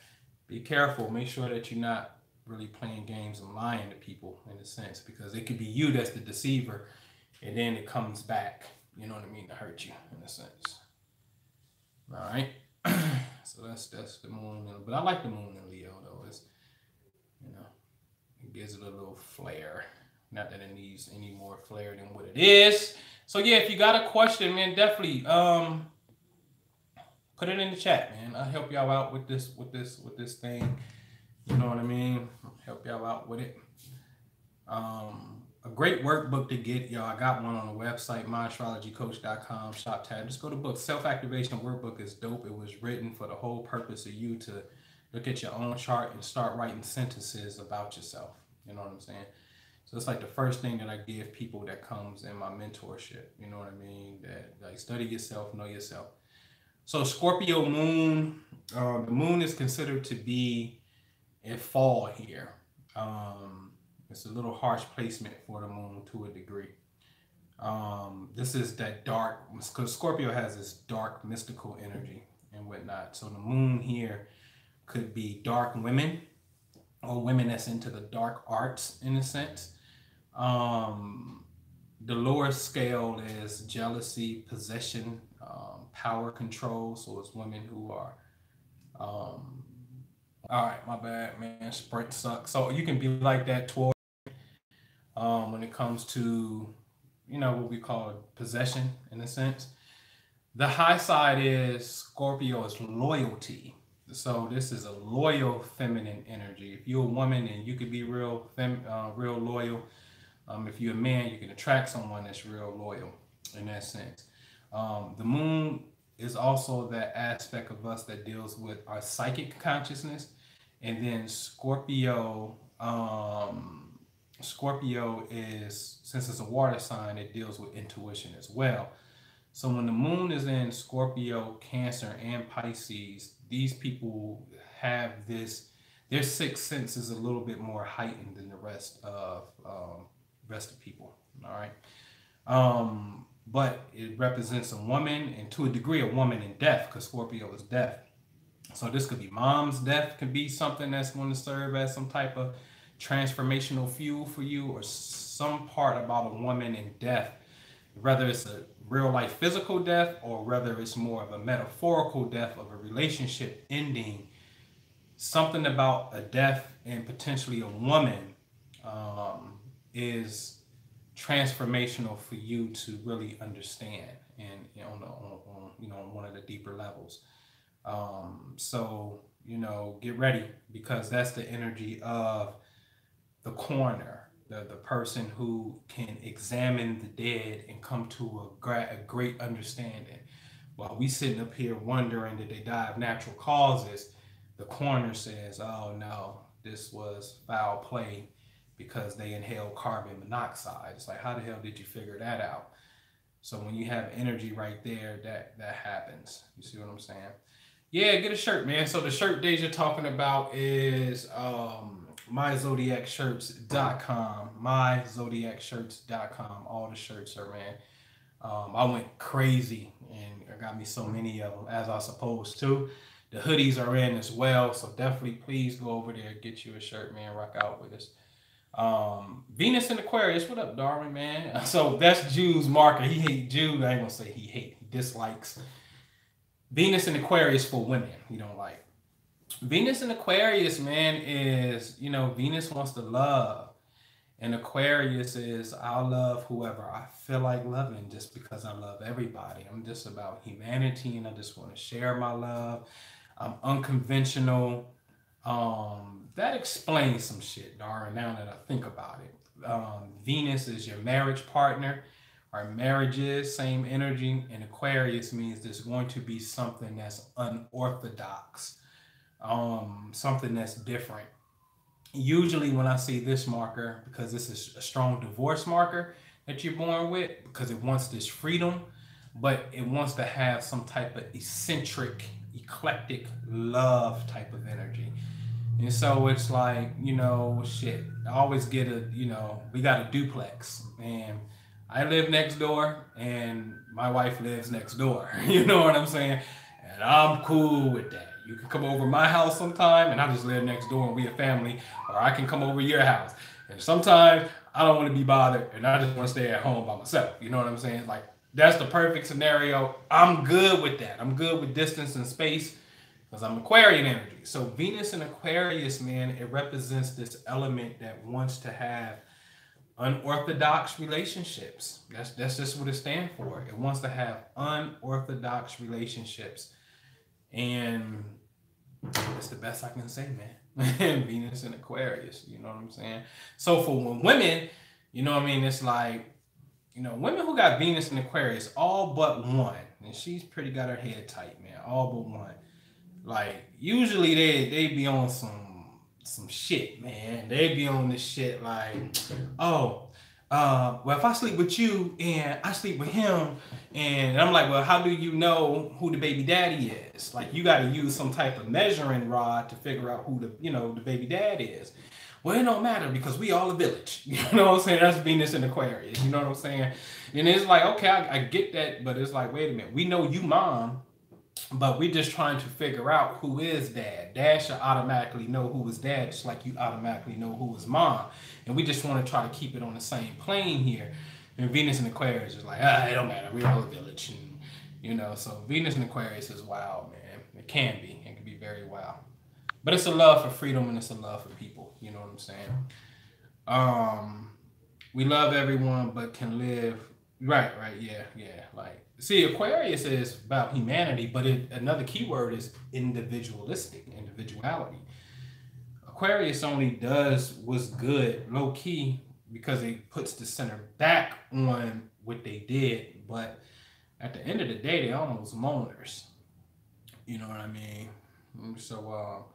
be careful. Make sure that you're not really playing games and lying to people in a sense, because it could be you that's the deceiver, and then it comes back, you know what I mean, to hurt you in a sense. All right. So that's the moon. But I like the moon in Leo though. It's, you know, it gives it a little flair. Not that it needs any more flair than what it is. So yeah, if you got a question, man, definitely put it in the chat, man. I'll help y'all out with this thing. You know what I mean? I'll help y'all out with it. A great workbook to get, y'all. I got one on the website, myastrologycoach.com, shop tab. Just go to book. Self-activation workbook is dope. It was written for the whole purpose of you to look at your own chart and start writing sentences about yourself. You know what I'm saying? So it's like the first thing that I give people that comes in my mentorship. You know what I mean? That like study yourself, know yourself. So Scorpio moon, the moon is considered to be a fall here. It's a little harsh placement for the moon to a degree. This is that dark, because Scorpio has this dark mystical energy and whatnot. So the moon here could be dark women, or women that's into the dark arts in a sense. The lower scale is jealousy, possession, power control. So it's women who are, all right, my bad, man. Sprint sucks. So you can be like that toward when it comes to, you know, what we call possession in a sense. The high side is Scorpio is loyalty. So this is a loyal feminine energy. If you're a woman, and you could be real loyal. If you're a man, you can attract someone that's real loyal in that sense. The moon is also that aspect of us that deals with our psychic consciousness. And then Scorpio is, since it's a water sign, it deals with intuition as well. So when the moon is in Scorpio, Cancer, and Pisces, these people have this, their sixth sense is a little bit more heightened than the rest of people. All right. But it represents a woman, and to a degree, a woman in death, because Scorpio is death. So this could be mom's death, could be something that's going to serve as some type of transformational fuel for you, or some part about a woman in death, whether it's a real life physical death, or whether it's more of a metaphorical death of a relationship ending. Something about a death, and potentially a woman, is transformational for you to really understand, and on one of the deeper levels. So get ready, because that's the energy of the coroner, the person who can examine the dead and come to a great understanding. While we sitting up here wondering, did they die of natural causes, the coroner says, oh no, this was foul play because they inhaled carbon monoxide. It's like, how the hell did you figure that out? So when you have energy right there, that happens. You see what I'm saying? Yeah, get a shirt, man. So the shirt days you're talking about is myzodiacshirts.com. myzodiacshirts.com. All the shirts are, man. I went crazy, and I got me so many of them, as I supposed to. The hoodies are in as well, so definitely please go over there, get you a shirt, man. Rock out with us. Venus in Aquarius, what up, Darwin, man? So that's Jude's marker. He hates Jude. I ain't gonna say he hates, he dislikes. Venus in Aquarius for women, he don't like. Venus in Aquarius, man, is, Venus wants to love. And Aquarius is I'll love whoever I feel like loving just because I love everybody. I'm just about humanity and I just want to share my love. I'm unconventional. That explains some shit, Darn, now that I think about it. Venus is your marriage partner. Our marriages, same energy, and Aquarius means there's going to be something that's unorthodox, something that's different. Usually when I see this marker, because this is a strong divorce marker that you're born with, because it wants this freedom, but it wants to have some type of eccentric, eclectic love type of energy. And so it's like, shit, I always get we got a duplex and I live next door and my wife lives next door. You know what I'm saying? And I'm cool with that. You can come over my house sometime and I just live next door and we a family, or I can come over your house. And sometimes I don't want to be bothered and I just want to stay at home by myself. You know what I'm saying? Like, that's the perfect scenario. I'm good with that. I'm good with distance and space because I'm Aquarian energy. So Venus in Aquarius, man, it represents this element that wants to have unorthodox relationships. That's just what it stands for. It wants to have unorthodox relationships. And it's the best I can say, man. Venus in Aquarius, you know what I'm saying? So for women, you know what I mean? It's like, women who got Venus in Aquarius, all but one, and she's pretty got her head tight, man. All but one. Like, usually they be on some shit, man. They be on this shit like, oh, well, if I sleep with you and I sleep with him, and I'm like, well, how do you know who the baby daddy is? Like, you got to use some type of measuring rod to figure out who the baby dad is. Well, it don't matter because we all a village. You know what I'm saying? That's Venus in Aquarius. You know what I'm saying? And it's like, okay, I get that, but it's like, wait a minute. We know you mom, but we're just trying to figure out who is dad. Dad should automatically know who is dad, just like you automatically know who is mom. And we just want to try to keep it on the same plane here. And Venus in Aquarius is like, it don't matter. We're all a village. And, so Venus in Aquarius is wild, man. It can be. It can be very wild. But it's a love for freedom and it's a love for people. You know what I'm saying? We love everyone, but can live. Right. Yeah. Like, see, Aquarius is about humanity, but another key word is individuality. Aquarius only does what's good, low key, because it puts the center back on what they did. But at the end of the day, they almost moaners. You know what I mean? So,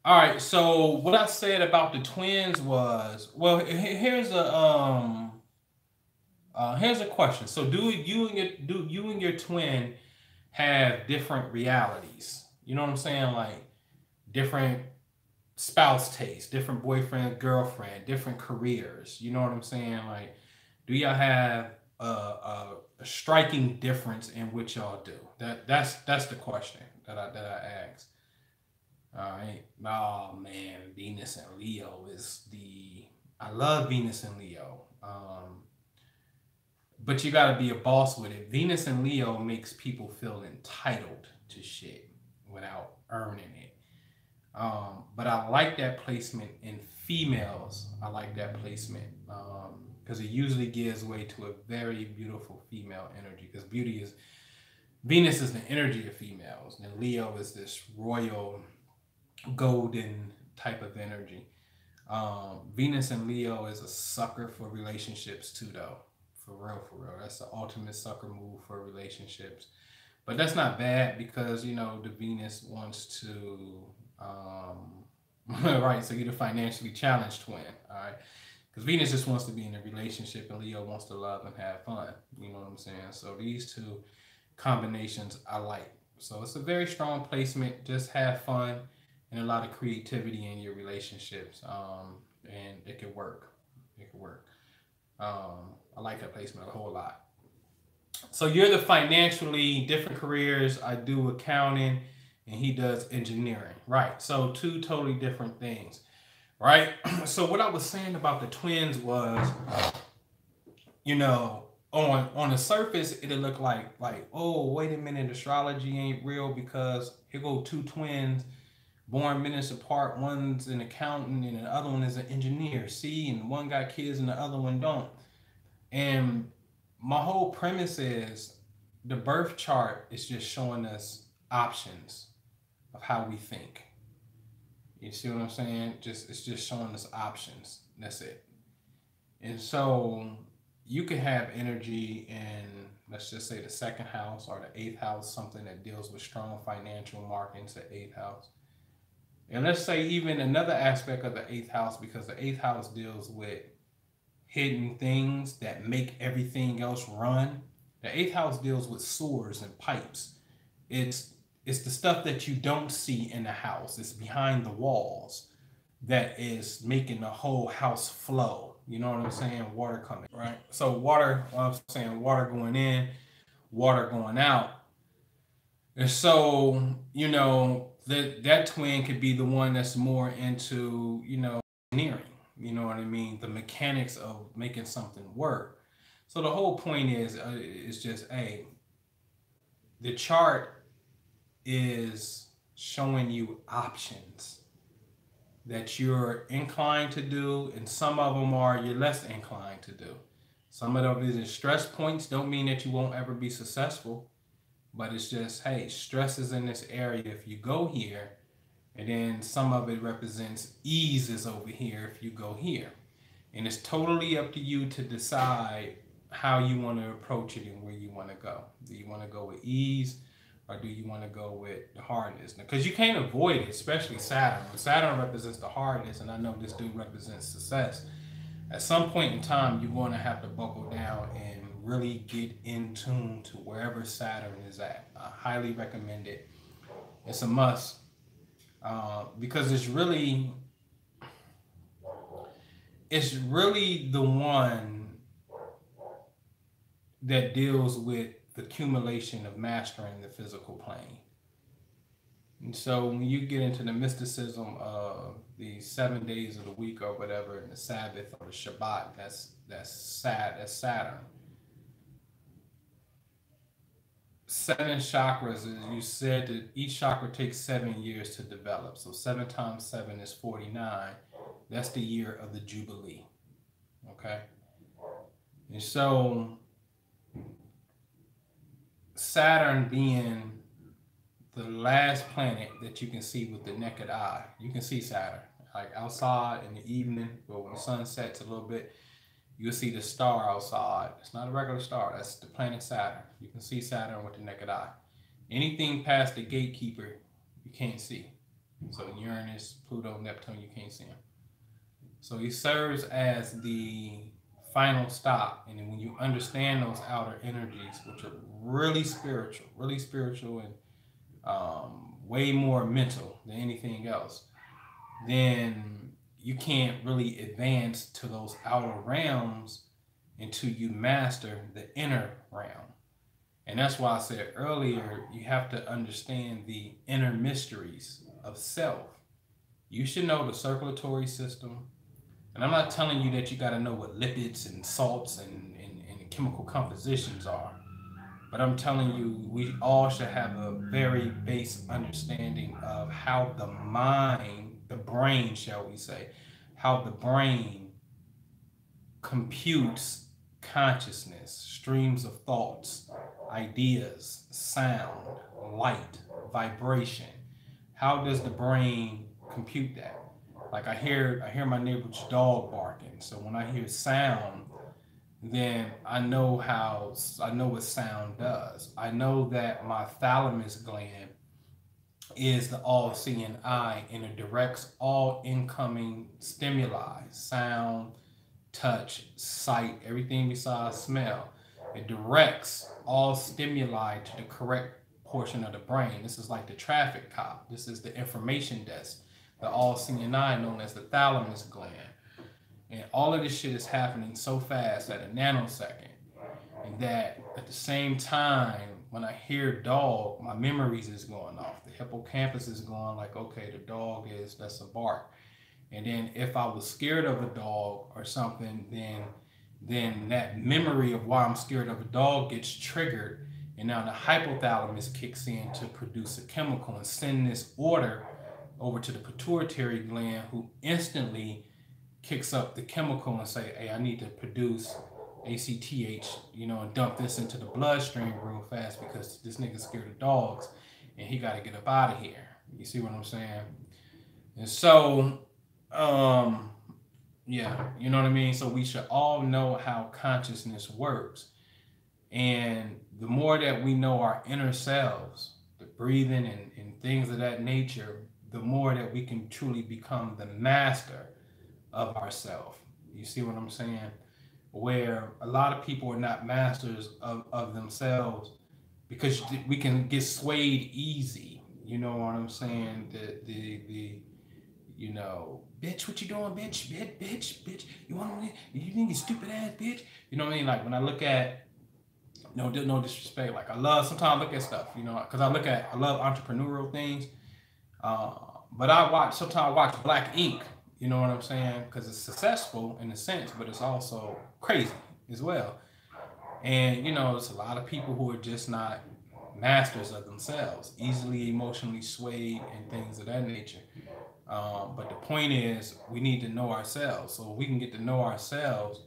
all right. So what I said about the twins was, well, here's a question. So do you and your twin have different realities? You know what I'm saying? Like different spouse tastes, different boyfriend, girlfriend, different careers. You know what I'm saying? Like, do y'all have a striking difference in what y'all do? That's the question that I asked. All right. Oh man, Venus and Leo I love Venus and Leo. But you gotta be a boss with it. Venus and Leo makes people feel entitled to shit without earning it. But I like that placement in females. I like that placement because it usually gives way to a very beautiful female energy. Because Venus is the energy of females, and Leo is this royal, golden type of energy. Venus and Leo is a sucker for relationships too, though. For real. That's the ultimate sucker move for relationships. But that's not bad because, the Venus wants to, right, so you're the financially challenged twin, all right? Because Venus just wants to be in a relationship and Leo wants to love and have fun. You know what I'm saying? So these two combinations I like. So it's a very strong placement. Just have fun and a lot of creativity in your relationships. And it could work. I like that placement a whole lot. So you're the financially different careers. I do accounting and he does engineering. Right. So two totally different things. Right. So what I was saying about the twins was, on the surface, it'll look like, oh, wait a minute, astrology ain't real because here go two twins born minutes apart. One's an accountant and the other one is an engineer. See, and one got kids and the other one don't. And my whole premise is the birth chart is just showing us options of how we think. You see what I'm saying? It's just showing us options. That's it. And so you can have energy in, let's just say, the second house or the eighth house, something that deals with strong financial markings, the eighth house. And let's say even another aspect of the eighth house, because the eighth house deals with hidden things that make everything else run. The eighth house deals with sewers and pipes. It's it's the stuff that you don't see in the house. It's behind the walls that is making the whole house flow. You know what I'm saying? Water coming, right? So water, I'm saying water going in, water going out. And so, that twin could be the one that's more into, engineering. You know what I mean? The mechanics of making something work. So the whole point is just, hey, the chart is showing you options that you're inclined to do, and some of them are you're less inclined to do. Some of them is stress points. Don't mean that you won't ever be successful, but it's just, hey, stress is in this area if you go here, and then some of it represents ease is over here if you go here. And it's totally up to you to decide how you want to approach it and where you want to go. Do you want to go with ease, or do you want to go with the hardness? Because you can't avoid it, especially Saturn. Saturn represents the hardness, and I know this dude represents success. At some point in time, you're going to have to buckle down and really get in tune to wherever Saturn is at. I highly recommend it. It's a must, because it's really the one that deals with the accumulation of mastering the physical plane. And so when you get into the mysticism of the 7 days of the week or whatever, and the Sabbath or the Shabbat, that's Saturn. 7 chakras, as you said, that each chakra takes 7 years to develop. So 7 times 7 is 49. That's the year of the Jubilee. Okay? And so Saturn being the last planet that you can see with the naked eye. You can see Saturn. Like outside in the evening, or when the sun sets a little bit, you'll see the star outside. It's not a regular star. That's the planet Saturn. You can see Saturn with the naked eye. Anything past the gatekeeper, you can't see. So Uranus, Pluto, Neptune, you can't see him. So he serves as the final stop. And then when you understand those outer energies, which are really spiritual and way more mental than anything else, then you can't really advance to those outer realms until you master the inner realm. And that's why I said earlier, you have to understand the inner mysteries of self. You should know the circulatory system. And I'm not telling you that you got to know what lipids and salts and chemical compositions are. But I'm telling you, we all should have a very base understanding of how the mind, the brain, shall we say, how the brain computes consciousness, streams of thoughts, ideas, sound, light, vibration. How does the brain compute that? Like I hear my neighbor's dog barking. So when I hear sound, then I know what sound does. I know that my thalamus gland is the all-seeing eye, and it directs all incoming stimuli, sound, touch, sight, everything besides smell. It directs all stimuli to the correct portion of the brain. This is like the traffic cop. This is the information desk, the all-seeing eye known as the thalamus gland. And all of this shit is happening so fast at a nanosecond. And that at the same time, when I hear dog, my memories is going off. The hippocampus is going like, okay, the dog that's a bark. And then if I was scared of a dog or something, then that memory of why I'm scared of a dog gets triggered. And now the hypothalamus kicks in to produce a chemical and send this order over to the pituitary gland, who instantly kicks up the chemical and say, hey, I need to produce ACTH, you know, and dump this into the bloodstream real fast because this nigga's scared of dogs and he got to get up out of here. You see what I'm saying? And so, yeah, you know what I mean? So we should all know how consciousness works. And the more that we know our inner selves, the breathing and things of that nature, the more that we can truly become the master of ourselves. You see what I'm saying? Where a lot of people are not masters of themselves because we can get swayed easy. You know what I'm saying? The you know, bitch, what you doing, bitch, bitch, you want me? You think you stupid ass bitch? You know what I mean? Like when I look at, no disrespect, like sometimes I look at stuff, you know, because I love entrepreneurial things. But sometimes I watch Black Ink, you know what I'm saying? Because it's successful in a sense, but it's also crazy as well. And, you know, it's a lot of people who are just not masters of themselves, easily emotionally swayed and things of that nature. But the point is, we need to know ourselves. So we can get to know ourselves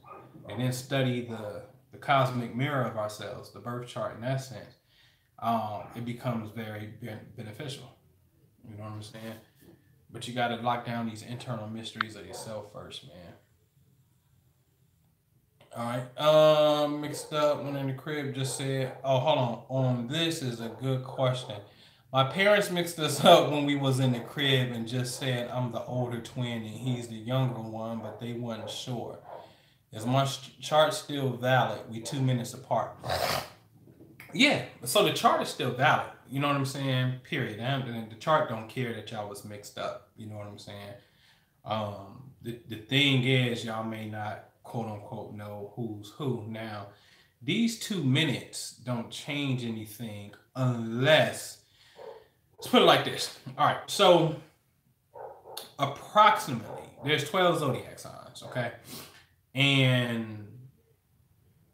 and then study the cosmic mirror of ourselves, the birth chart in that sense. It becomes very beneficial. You know what I'm saying? But you got to lock down these internal mysteries of yourself first, man. All right. Mixed up when in the crib just said, oh, hold on. This is a good question. My parents mixed us up when we was in the crib and just said I'm the older twin and he's the younger one, but they wasn't sure. Is my chart still valid? We 2 minutes apart. Yeah, so the chart is still valid. You know what I'm saying? Period. And the chart don't care that y'all was mixed up. You know what I'm saying? The thing is, y'all may not quote unquote know who's who. Now, these 2 minutes don't change anything unless, let's put it like this. All right, so approximately there's 12 zodiac signs, okay? And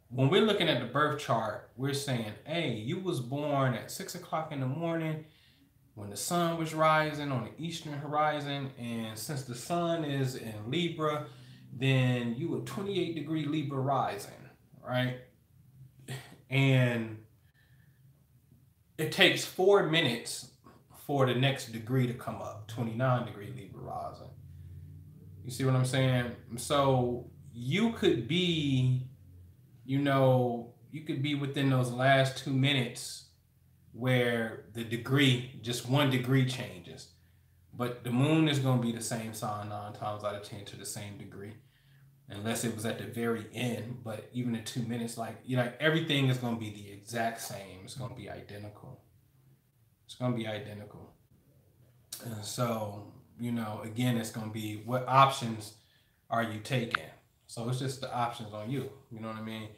when we're looking at the birth chart, we're saying, hey, you was born at 6 o'clock in the morning when the sun was rising on the eastern horizon. And since the sun is in Libra, then you were 28-degree Libra rising, right? And it takes 4 minutes for the next degree to come up, 29-degree Libra rising. You see what I'm saying? So you could be, you know, you could be within those last 2 minutes where the degree, just 1 degree changes. But the moon is going to be the same sign 9 times out of 10 to the same degree, unless it was at the very end. But even in 2 minutes, like, you know, everything is going to be the exact same. It's going to be identical. It's going to be identical. And so, you know, again, it's going to be what options are you taking? So it's just the options on you. You know what I mean?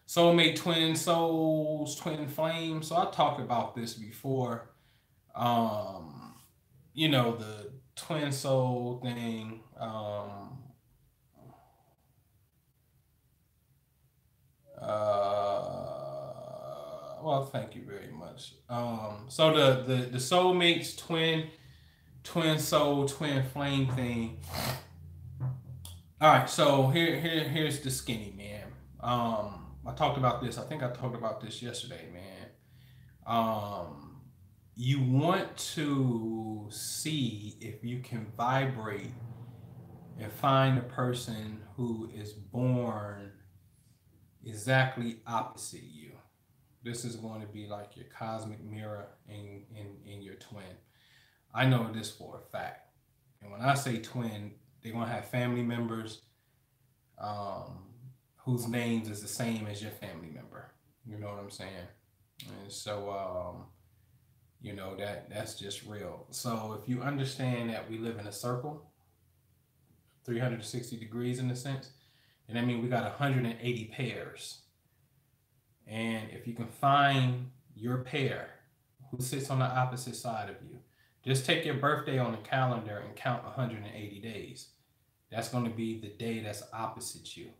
Soulmate, twin souls, twin flames. So I talked about this before. You know, the twin soul thing. Well, thank you very much. So the soulmates, twin soul, twin flame thing. All right, so here's the skinny, man. I talked about this. I think I talked about this yesterday, man. You want to see if you can vibrate and find a person who is born exactly opposite you. This is going to be like your cosmic mirror in your twin. I know this for a fact. And when I say twin, they're going to have family members whose names is the same as your family member. You know what I'm saying? And so, you know, that's just real. So if you understand that we live in a circle, 360 degrees in a sense, and that means we got 180 pairs. And if you can find your pair who sits on the opposite side of you, just take your birthday on the calendar and count 180 days. That's going to be the day that's opposite you.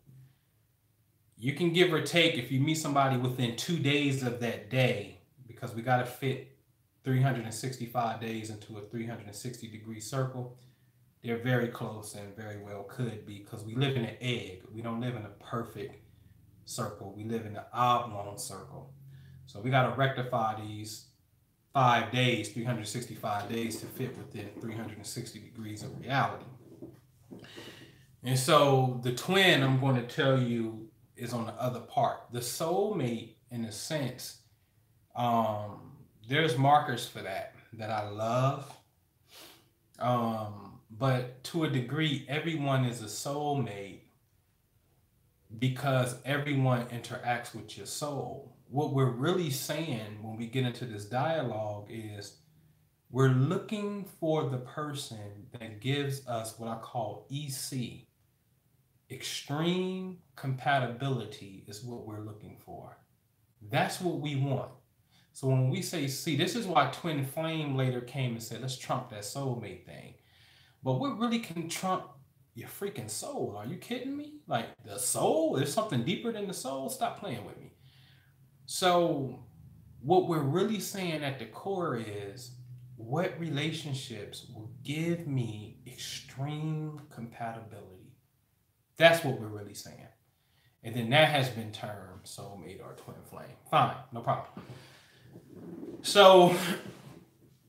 You can give or take if you meet somebody within 2 days of that day, because we got to fit 365 days into a 360-degree circle, they're very close and very well could be, because we live in an egg. We don't live in a perfect circle. We live in an oblong circle. So we got to rectify these 5 days, 365 days to fit within 360 degrees of reality. And so the twin, I'm going to tell you, is on the other part. The soulmate, in a sense, there's markers for that I love. But to a degree, everyone is a soulmate because everyone interacts with your soul. What we're really saying when we get into this dialogue is we're looking for the person that gives us what I call EC. Extreme compatibility is what we're looking for. That's what we want. So when we say C, this is why Twin Flame later came and said, let's trump that soulmate thing. But what really can trump your freaking soul? Are you kidding me? Like, the soul? There's something deeper than the soul? Stop playing with me. So what we're really saying at the core is, what relationships will give me extreme compatibility? That's what we're really saying. And then that has been termed soulmate or twin flame. Fine, no problem. So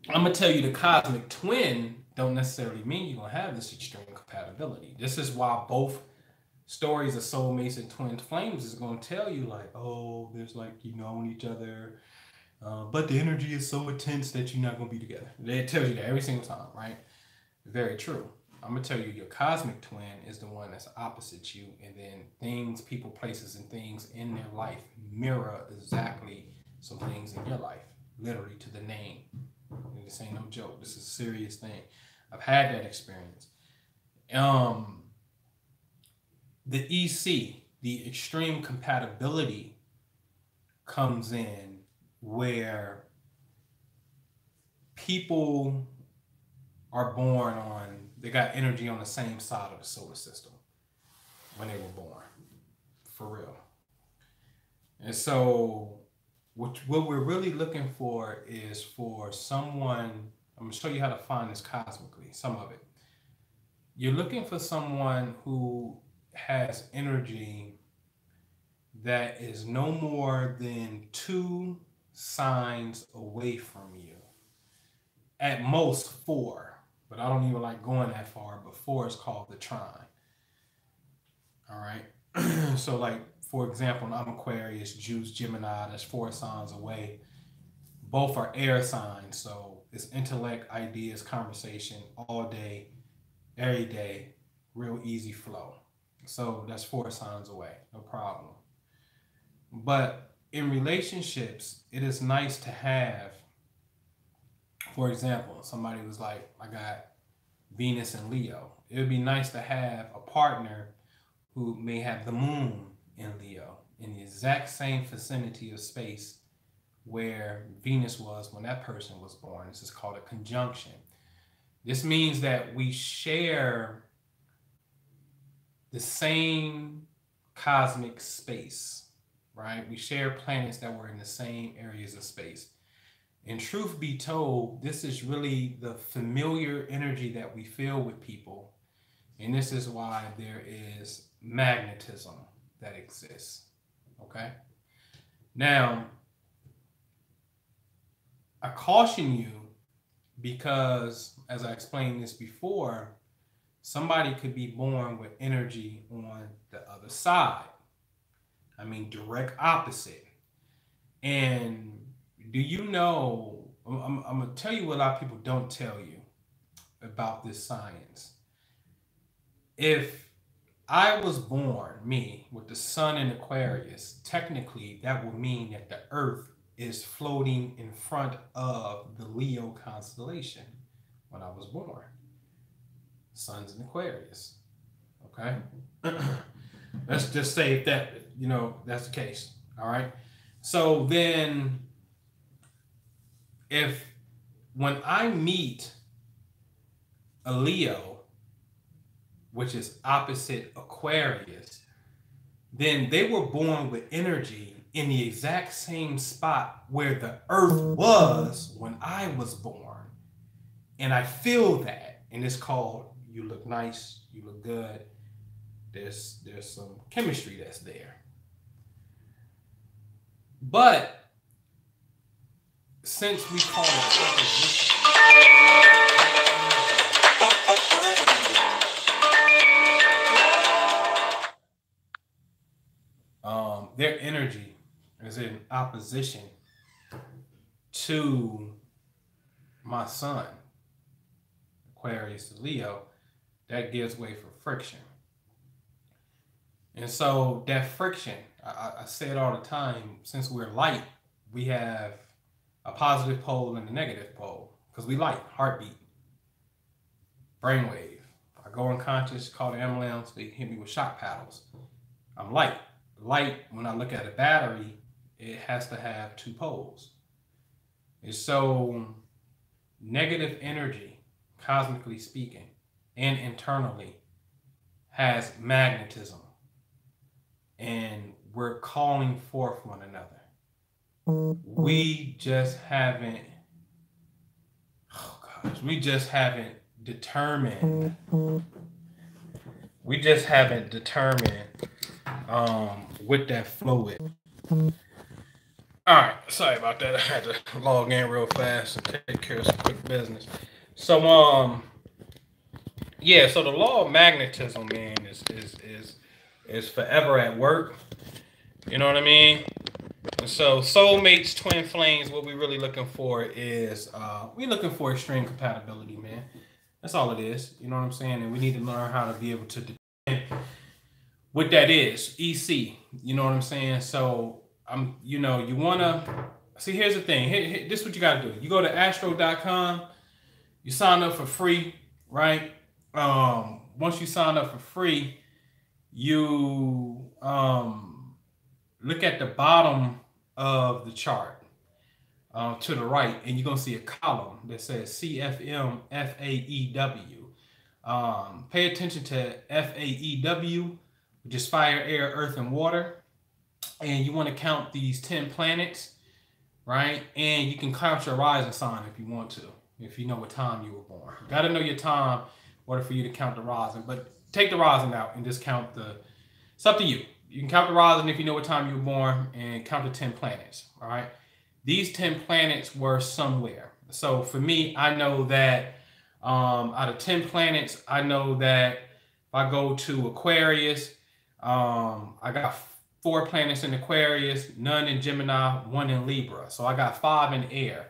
I'm going to tell you, the cosmic twin don't necessarily mean you're going to have this extreme compatibility. This is why both stories of soulmates and twin flames is going to tell you, like, oh, there's like, you know each other, but the energy is so intense that you're not going to be together. It tells you that every single time, right? Very true. I'm going to tell you, your cosmic twin is the one that's opposite you, and then things, people, places, and things in their life mirror exactly some things in your life, literally to the name. This ain't no joke. This is a serious thing. I've had that experience. The EC, the extreme compatibility, comes in where people are born on, they got energy on the same side of the solar system when they were born, for real. And so what we're really looking for is for someone, I'm going to show you how to find this cosmically, some of it. You're looking for someone who has energy that is no more than 2 signs away from you. At most 4. But I don't even like going that far, but 4 is called the trine. All right. So like, for example, I'm Aquarius, Juice, Gemini, that's 4 signs away. Both are air signs. So it's intellect, ideas, conversation all day, every day, real easy flow. So that's 4 signs away, no problem. But in relationships, it is nice to have, for example, somebody was like, I got Venus and Leo. It would be nice to have a partner who may have the moon in Leo, in the exact same vicinity of space where Venus was when that person was born. This is called a conjunction. This means that we share the same cosmic space, right? We share planets that were in the same areas of space. And truth be told, this is really the familiar energy that we feel with people. And this is why there is magnetism that exists. Okay? Now, I caution you because, as I explained this before, somebody could be born with energy on the other side. I mean, direct opposite. And do you know, I'm going to tell you what a lot of people don't tell you about this science. If I was born, me, with the sun in Aquarius, technically that would mean that the Earth is floating in front of the Leo constellation when I was born. Sun's in Aquarius. Okay? Let's just say that, you know, that's the case. All right? So then, if when I meet a Leo, which is opposite Aquarius, then they were born with energy in the exact same spot where the earth was when I was born. And I feel that. And it's called, you look nice, you look good. There's some chemistry that's there. But since we call it opposition, their energy is in opposition to my sun, Aquarius to Leo. That gives way for friction. And so that friction, I say it all the time, since we're light, we have a positive pole and a negative pole. Because we light, heartbeat, brainwave. I go unconscious, call the ambulance, they hit me with shock paddles. I'm light. Light, when I look at a battery, it has to have two poles. And so negative energy, cosmically speaking, and internally, has magnetism. And we're calling forth one another. We just haven't, we just haven't determined what that flow is. All right, sorry about that. I had to log in real fast and take care of some quick business. So yeah, so the law of magnetism, man, is forever at work. You know what I mean? And so soulmates, twin flames, what we're really looking for is we're looking for extreme compatibility, man. That's all it is. You know what I'm saying? And we need to learn how to be able to determine what that is. EC. You know what I'm saying? So you know, you wanna see, here's the thing. This is what you gotta do. You go to astro.com, you sign up for free, right? Once you sign up for free, you look at the bottom of the chart to the right, and you're gonna see a column that says CFM FAEW. Pay attention to FAEW, which is fire, air, earth, and water. And you want to count these 10 planets, right? And you can count your rising sign if you want to, if you know what time you were born. You got to know your time in order for you to count the rising. But take the rising out and just count the, it's up to you. You can count the rising if you know what time you were born and count the 10 planets, all right? These 10 planets were somewhere. So for me, I know that out of 10 planets, I know that if I go to Aquarius, I got 4 planets in Aquarius, none in Gemini, 1 in Libra. So I got 5 in air.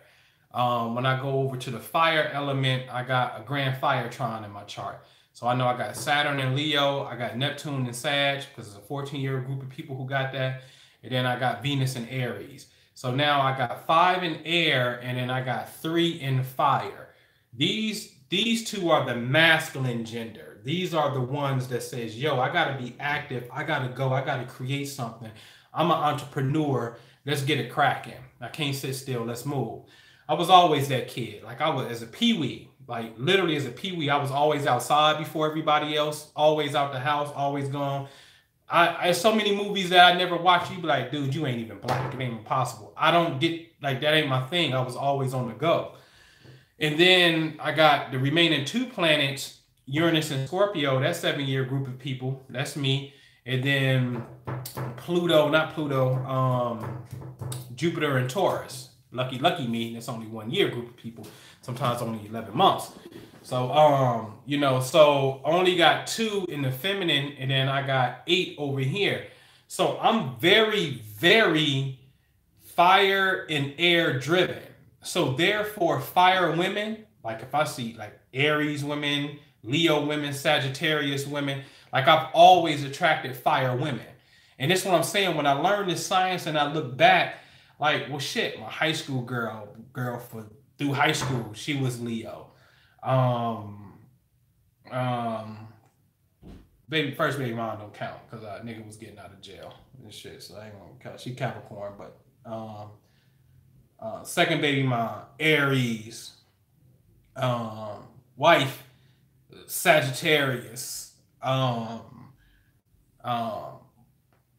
When I go over to the fire element, I got a grand fire trine in my chart. So I know I got Saturn in Leo, I got Neptune in Sag, because it's a 14-year group of people who got that. And then I got Venus in Aries. So now I got 5 in air, and then I got 3 in fire. These two are the masculine gender. These are the ones that says, yo, I got to be active. I got to go. I got to create something. I'm an entrepreneur. Let's get it cracking. I can't sit still. Let's move. I was always that kid. Like I was as a peewee, like literally as a peewee, I was always outside before everybody else, always out the house, always gone. I so many movies that I never watched. You be like, dude, you ain't even black. It ain't even possible. I don't get, like, that ain't my thing. I was always on the go. And then I got the remaining 2 planets, Uranus and Scorpio. That 7-year group of people. That's me. And then Pluto, not Pluto, Jupiter and Taurus. Lucky me. That's only 1 year group of people. Sometimes only 11 months. So, you know, so only got 2 in the feminine, and then I got 8 over here. So I'm very, very fire and air driven. So therefore, fire women, like if I see like Aries women, Leo women, Sagittarius women, like I've always attracted fire women. And this is what I'm saying. When I learned this science and I look back, like, well, shit, my high school girl through high school, she was Leo. First baby mom don't count because nigga was getting out of jail and shit, so I ain't gonna count. She Capricorn, but second baby mom, Aries, wife, Sagittarius,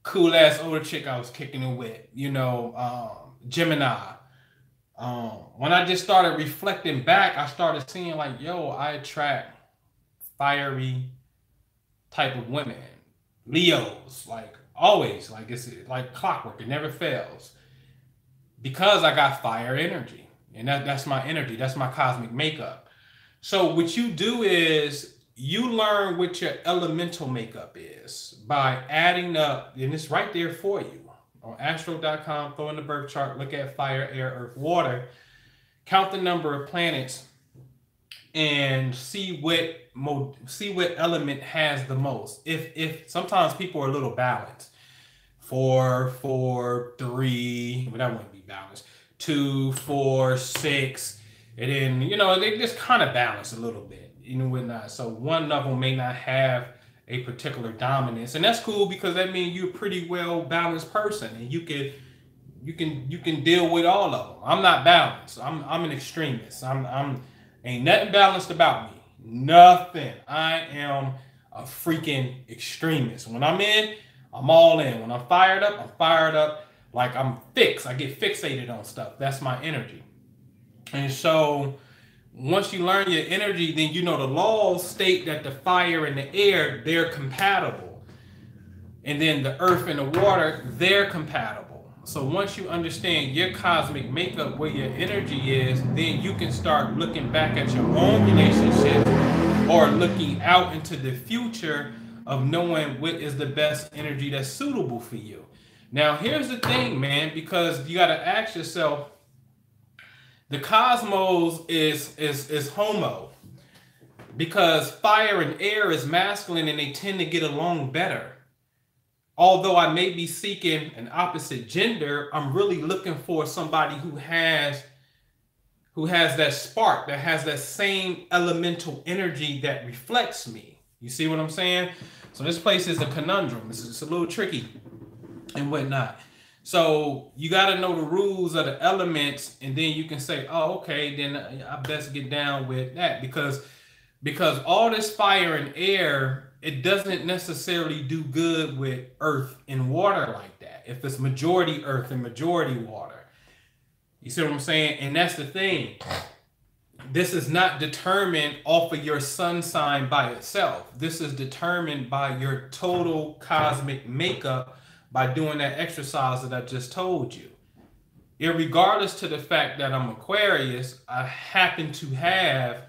cool ass older chick I was kicking it with, Gemini. When I just started reflecting back, I started seeing like, yo, I attract fiery type of women, Leos, like always, like it's like clockwork, it never fails, because I got fire energy, and that's my energy, that's my cosmic makeup. So what you do is you learn what your elemental makeup is by adding up, and it's right there for you on astro.com. Throw in the birth chart, look at fire, air, earth, water, count the number of planets, and see what element has the most. If sometimes people are a little balanced, 4, 4, 3, but that wouldn't be balanced. 2, 4, 6, and then they just kind of balance a little bit, whatnot. So one of them may not have a particular dominance, and that's cool because that means you're a pretty well balanced person, and you can deal with all of them. I'm not balanced. I'm an extremist. I'm ain't nothing balanced about me. Nothing. I am a freaking extremist. When I'm in, I'm all in. When I'm fired up like I'm fixed. I get fixated on stuff. That's my energy. And so once you learn your energy, then the laws state that the fire and the air, they're compatible. And then the earth and the water, they're compatible. So once you understand your cosmic makeup, where your energy is, then you can start looking back at your own relationship or looking out into the future of knowing what is the best energy that's suitable for you. Now, here's the thing, man, because you got to ask yourself, the cosmos is homo, because fire and air is masculine and they tend to get along better. Although I may be seeking an opposite gender, I'm really looking for somebody who has that spark, that has that same elemental energy that reflects me. You see what I'm saying? So this place is a conundrum. It's a little tricky and whatnot. So you got to know the rules of the elements, and then you can say, oh, okay, then I best get down with that, because all this fire and air, it doesn't necessarily do good with earth and water like that. If it's majority earth and majority water, you see what I'm saying? And that's the thing. This is not determined off of your sun sign by itself. This is determined by your total cosmic makeup, by doing that exercise that I just told you. Irregardless to the fact that I'm Aquarius, I happen to have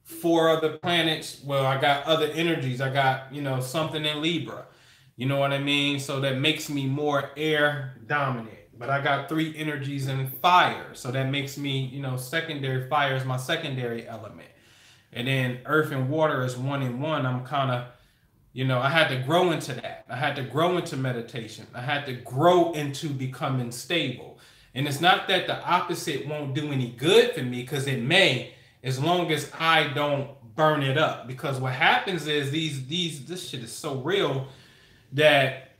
4 other planets. Well, I got other energies. I got, something in Libra. You know what I mean? So that makes me more air dominant. But I got 3 energies in fire. So that makes me, secondary. Fire is my secondary element. And then earth and water is 1 and 1. I'm kind of, I had to grow into that. I had to grow into meditation. I had to grow into becoming stable. And it's not that the opposite won't do any good for me, because it may, as long as I don't burn it up. Because what happens is this shit is so real that,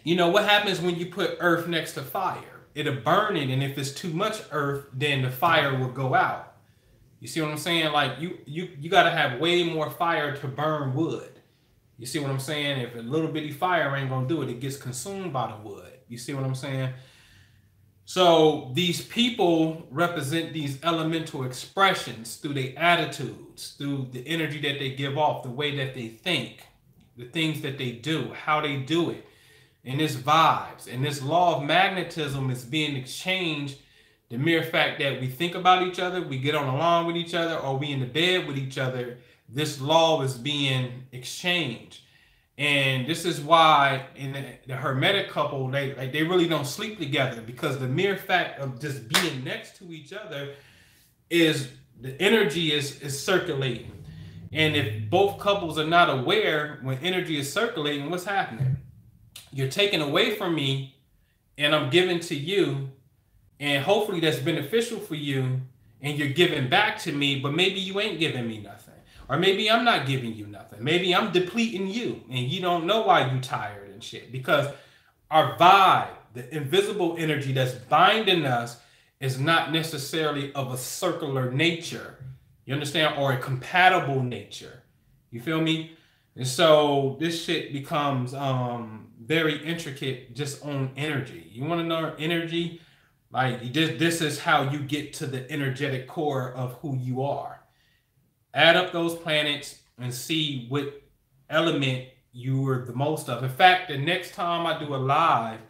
what happens when you put earth next to fire? It'll burn it, and if it's too much earth, then the fire will go out. You see what I'm saying? Like you got to have way more fire to burn wood. You see what I'm saying? If a little bitty fire ain't gonna do it, it gets consumed by the wood. You see what I'm saying? So these people represent these elemental expressions through their attitudes, through the energy that they give off, the way that they think, the things that they do, how they do it, and this vibes. And this law of magnetism is being exchanged. The mere fact that we think about each other, we get on the line with each other, or we in the bed with each other, this law is being exchanged. And this is why in the Hermetic couple, they really don't sleep together, because the mere fact of just being next to each other is the energy is circulating. And if both couples are not aware, when energy is circulating, what's happening? You're taking away from me and I'm giving to you, and hopefully that's beneficial for you, and you're giving back to me, but maybe you ain't giving me nothing. Or maybe I'm not giving you nothing. Maybe I'm depleting you and you don't know why you tired and shit. Because our vibe, the invisible energy that's binding us, is not necessarily of a circular nature. You understand? Or a compatible nature. You feel me? And so this shit becomes very intricate just on energy. You want to know energy? Like this is how you get to the energetic core of who you are. Add up those planets and see what element you are the most of. In fact, the next time I do a live,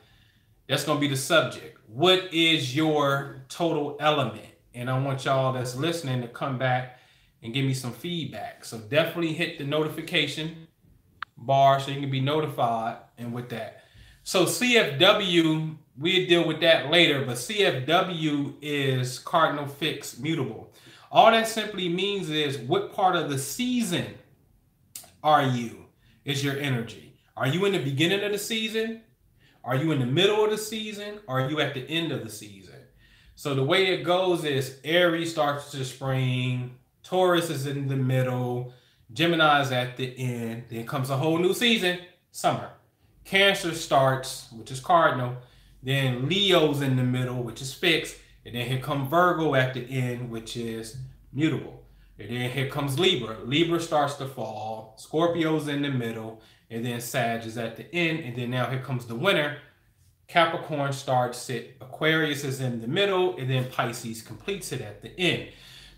that's going to be the subject. What is your total element? And I want y'all that's listening to come back and give me some feedback. So definitely hit the notification bar so you can be notified and with that. So CFW, we'll deal with that later, but CFW is cardinal fixed mutable. All that simply means is what part of the season are you is your energy. Are you in the beginning of the season? Are you in the middle of the season? Or are you at the end of the season? So the way it goes is Aries starts to spring, Taurus is in the middle, Gemini is at the end, then comes a whole new season, summer. Cancer starts, which is cardinal, then Leo's in the middle, which is fixed, and then here comes Virgo at the end, which is mutable. And then here comes Libra. Libra starts to fall, Scorpio's in the middle, and then Sag is at the end, and then now here comes the winter. Capricorn starts it, Aquarius is in the middle, and then Pisces completes it at the end.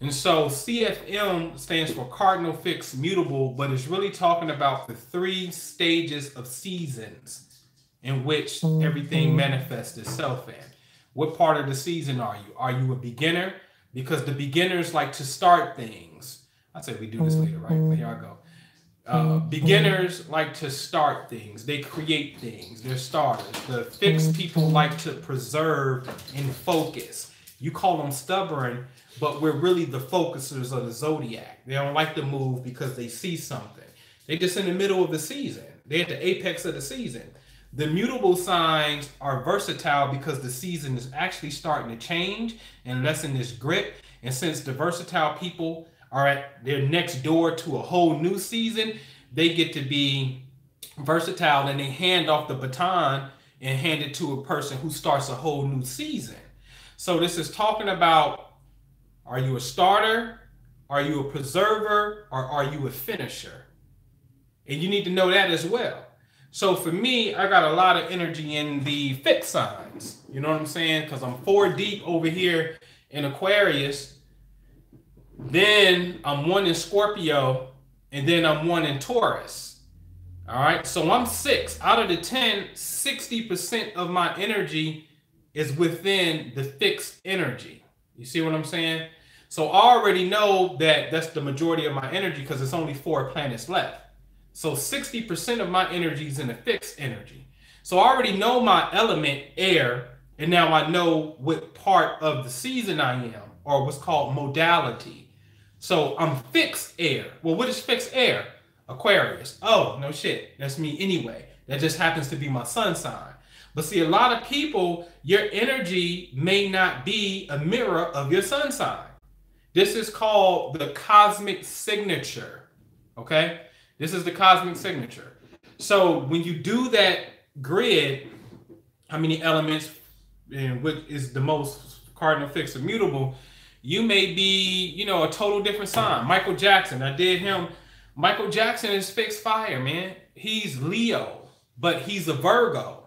And so CFM stands for cardinal fixed mutable, but it's really talking about the 3 stages of seasons in which everything manifests itself in. What part of the season are you? Are you a beginner? Because the beginners like to start things. I said we do this later, right? But here I go. Beginners like to start things. They create things. They're starters. The fixed people like to preserve and focus. You call them stubborn, but we're really the focusers of the zodiac. They don't like to move because they see something. They're just in the middle of the season. They're at the apex of the season. The mutable signs are versatile because the season is actually starting to change and lessen its grip. And since the versatile people are at their next door to a whole new season, they get to be versatile and they hand off the baton and hand it to a person who starts a whole new season. So this is talking about, are you a starter? Are you a preserver? Or are you a finisher? And you need to know that as well. So for me, I got a lot of energy in the fixed signs. You know what I'm saying? Because I'm 4 deep over here in Aquarius. Then I'm 1 in Scorpio. And then I'm 1 in Taurus. All right. So I'm 6. Out of the 10, 60% of my energy is within the fixed energy. You see what I'm saying? So I already know that that's the majority of my energy because it's only 4 planets left. So 60% of my energy is in the fixed energy. So I already know my element, air, and now I know what part of the season I am, or what's called modality. So I'm fixed air. Well, what is fixed air? Aquarius. Oh, no shit. That's me anyway. That just happens to be my sun sign. But see, a lot of people, your energy may not be a mirror of your sun sign. This is called the cosmic signature. Okay? This is the cosmic signature. So when you do that grid, how many elements and what is the most cardinal fixed immutable, you may be, you know, a total different sign. Michael Jackson, I did him. Michael Jackson is fixed fire, man. He's Leo, but he's a Virgo.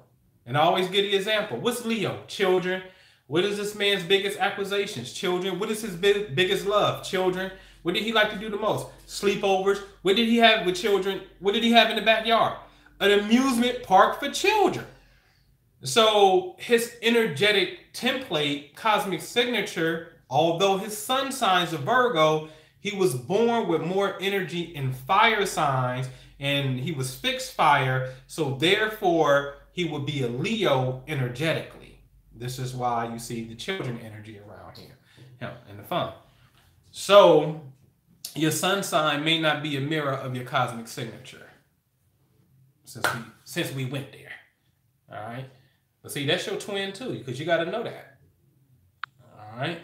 And I always give the example. What's Leo? Children. What is this man's biggest acquisitions? Children. What is his biggest love? Children. What did he like to do the most? Sleepovers. What did he have with children? What did he have in the backyard? An amusement park for children. So his energetic template, cosmic signature, although his sun sign's a Virgo, he was born with more energy in fire signs and he was fixed fire. So therefore, he would be a Leo energetically. This is why you see the children energy around here and the fun. So your sun sign may not be a mirror of your cosmic signature since we went there. All right. But see, that's your twin too, because you got to know that. All right.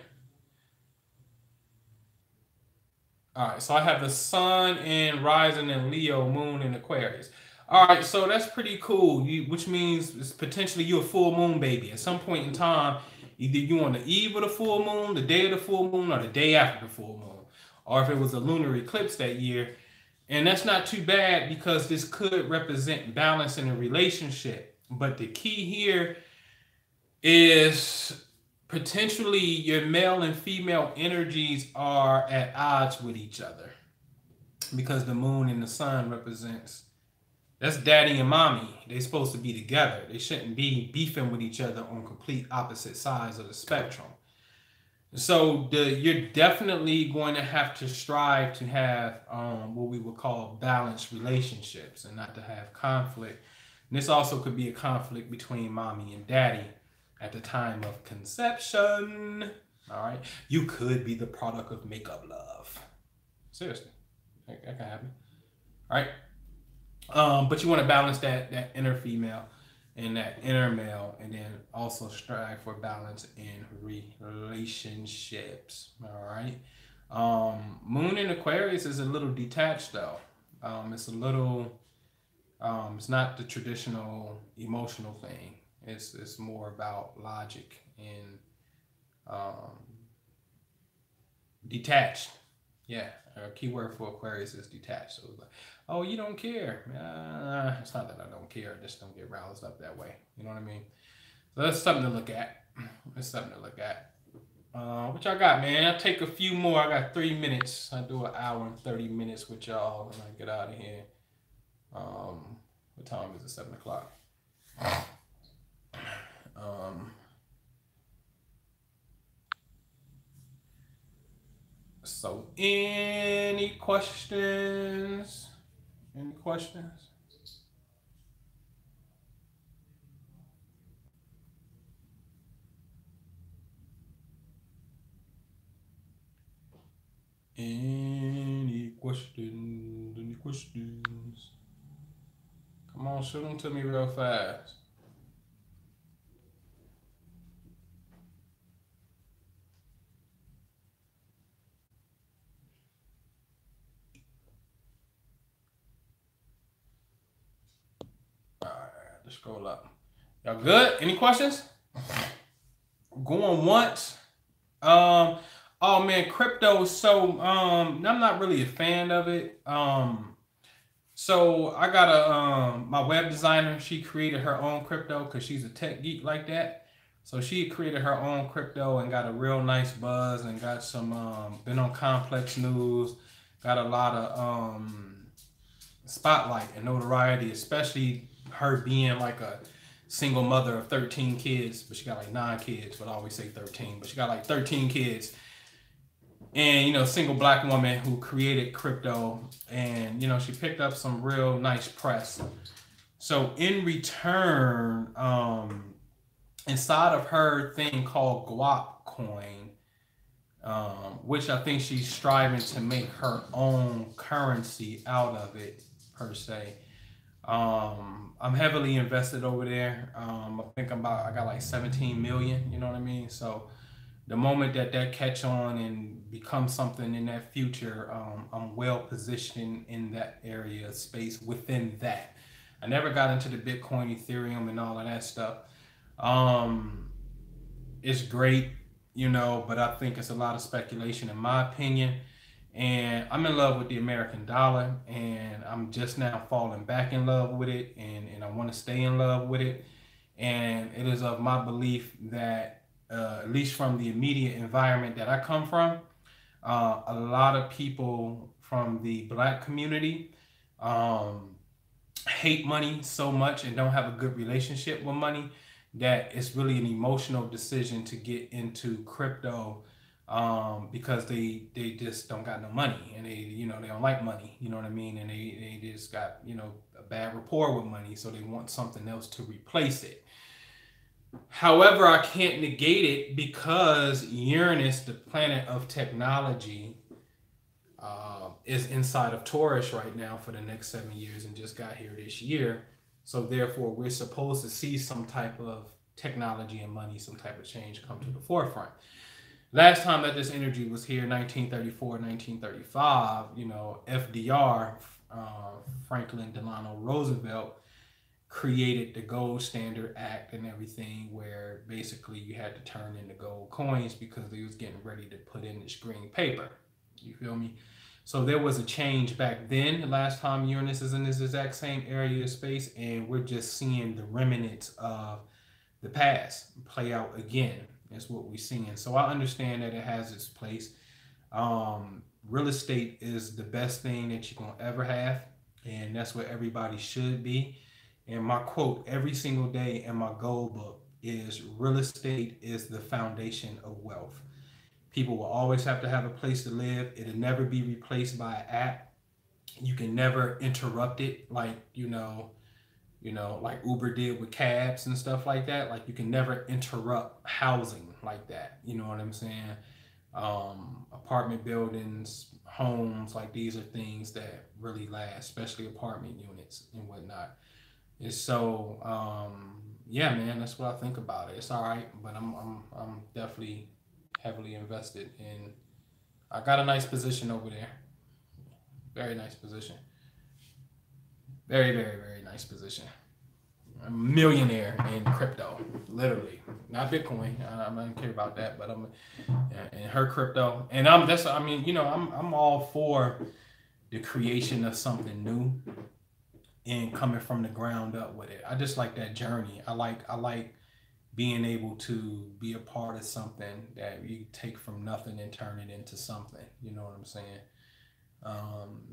All right. So I have the sun and rising in Leo, moon in Aquarius. All right. So that's pretty cool, which means it's potentially you're a full moon baby. At some point in time, either you on the eve of the full moon, the day of the full moon, or the day after the full moon. Or if it was a lunar eclipse that year. And that's not too bad because this could represent balance in a relationship. But the key here is potentially your male and female energies are at odds with each other because the moon and the sun represents, that's daddy and mommy. They're supposed to be together. They shouldn't be beefing with each other on complete opposite sides of the spectrum. So you're definitely going to have to strive to have what we would call balanced relationships and not to have conflict. And this also could be a conflict between mommy and daddy at the time of conception. All right. You could be the product of makeup love. Seriously. That can happen. All right. But you want to balance that inner female and that inner male, and then also strive for balance in relationships. All right. Moon in Aquarius is a little detached though. It's a little, it's not the traditional emotional thing. It's more about logic and detached. Yeah, a key word for Aquarius is detached. So it's like, oh, you don't care. It's not that I don't care. I just don't get roused up that way. You know what I mean? So that's something to look at. That's something to look at. What y'all got, man? I'll take a few more. I got 3 minutes. I do an hour and 30 minutes with y'all when I get out of here. What time is it? 7 o'clock. So any questions? Any questions? Any questions? Any questions? Come on, shoot them to me real fast. All right, let's scroll up. Y'all good? Any questions? Going once. Oh man, crypto. So I'm not really a fan of it. So I got my web designer. She created her own crypto because she's a tech geek like that. So she created her own crypto and got a real nice buzz and got some been on complex news. Got a lot of spotlight and notoriety, especially her being like a single mother of 13 kids, but she got like 9 kids, but I always say 13, but she got like 13 kids. And, you know, single black woman who created crypto, and, you know, she picked up some real nice press. So in return, inside of her thing called Guap Coin, which I think she's striving to make her own currency out of it, per se. I'm heavily invested over there. I think I got like 17 million, you know what I mean? So the moment that catch on and become something in that future, I'm well positioned in that area space within that. I never got into the Bitcoin, Ethereum, and all of that stuff. It's great, you know, but I think it's a lot of speculation in my opinion. And I'm in love with the American dollar, and I'm just now falling back in love with it, and I want to stay in love with it. And it is of my belief that, at least from the immediate environment that I come from, a lot of people from the black community hate money so much and don't have a good relationship with money that it's really an emotional decision to get into crypto, because they just don't got no money, and they don't like money, you know what I mean, and they just got a bad rapport with money, so they want something else to replace it. However, I can't negate it because Uranus, the planet of technology, is inside of Taurus right now for the next 7 years and just got here this year. So therefore, we're supposed to see some type of technology and money, some type of change come to the forefront. Last time that this energy was here, 1934, 1935, FDR, Franklin Delano Roosevelt, created the Gold Standard Act and everything, where basically you had to turn in the gold coins because they was getting ready to put in this green paper. You feel me? So there was a change back then, the last time Uranus is in this exact same area of space, and we're just seeing the remnants of the past play out again. That's what we're seeing. So I understand that it has its place. Real estate is the best thing that you're gonna ever have, and that's what everybody should be. And my quote every single day in my goal book is real estate is the foundation of wealth. People will always have to have a place to live. It'll never be replaced by an app. You can never interrupt it like, like Uber did with cabs and stuff like that. Like you can never interrupt housing like that. You know what I'm saying? Apartment buildings, homes, like these are things that really last, especially apartment units and whatnot. And so, yeah, man, that's what I think about it. It's all right, but I'm definitely heavily invested in. I got a nice position over there. Very nice position. Very, very, very nice position. I'm a millionaire in crypto, literally. Not Bitcoin. I don't care about that, but I'm in her crypto, and I'm all for the creation of something new and coming from the ground up with it. I just like that journey. I like being able to be a part of something that you take from nothing and turn it into something. You know what I'm saying?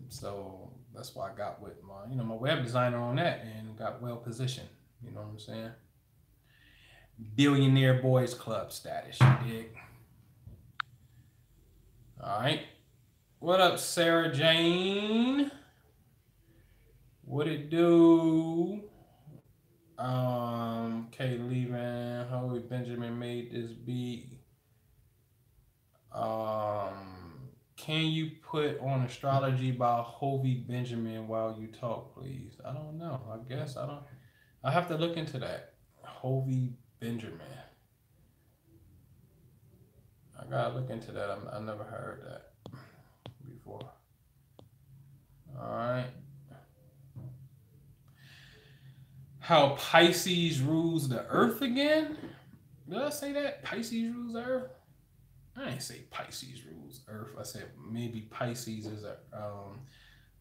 So that's why I got with my web designer on that and got well positioned. You know what I'm saying? Billionaire Boys Club status. You dig? All right. What up, Sarah Jane? What it do? Kay leaving. Howie Benjamin made this beat. Can you put on Astrology by Hovey Benjamin while you talk, please? I don't know. I guess I don't. I have to look into that. Hovey Benjamin. I gotta look into that. I never heard that before. All right. How Pisces rules the Earth again? Did I say that? Pisces rules the Earth? I didn't say Pisces rules Earth. I said maybe Pisces is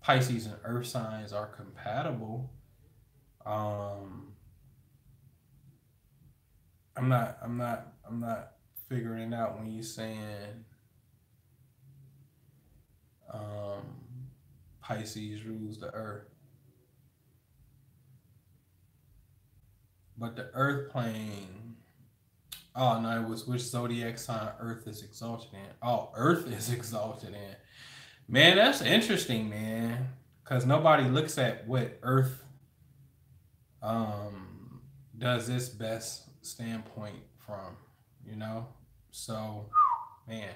Pisces and Earth signs are compatible. I'm not figuring it out when you're saying Pisces rules the Earth. But the Earth plane. Oh no, it was which zodiac sign Earth is exalted in. Oh, Earth is exalted in. Man, that's interesting, man. Cause nobody looks at what Earth does its best standpoint from, you know? So, man,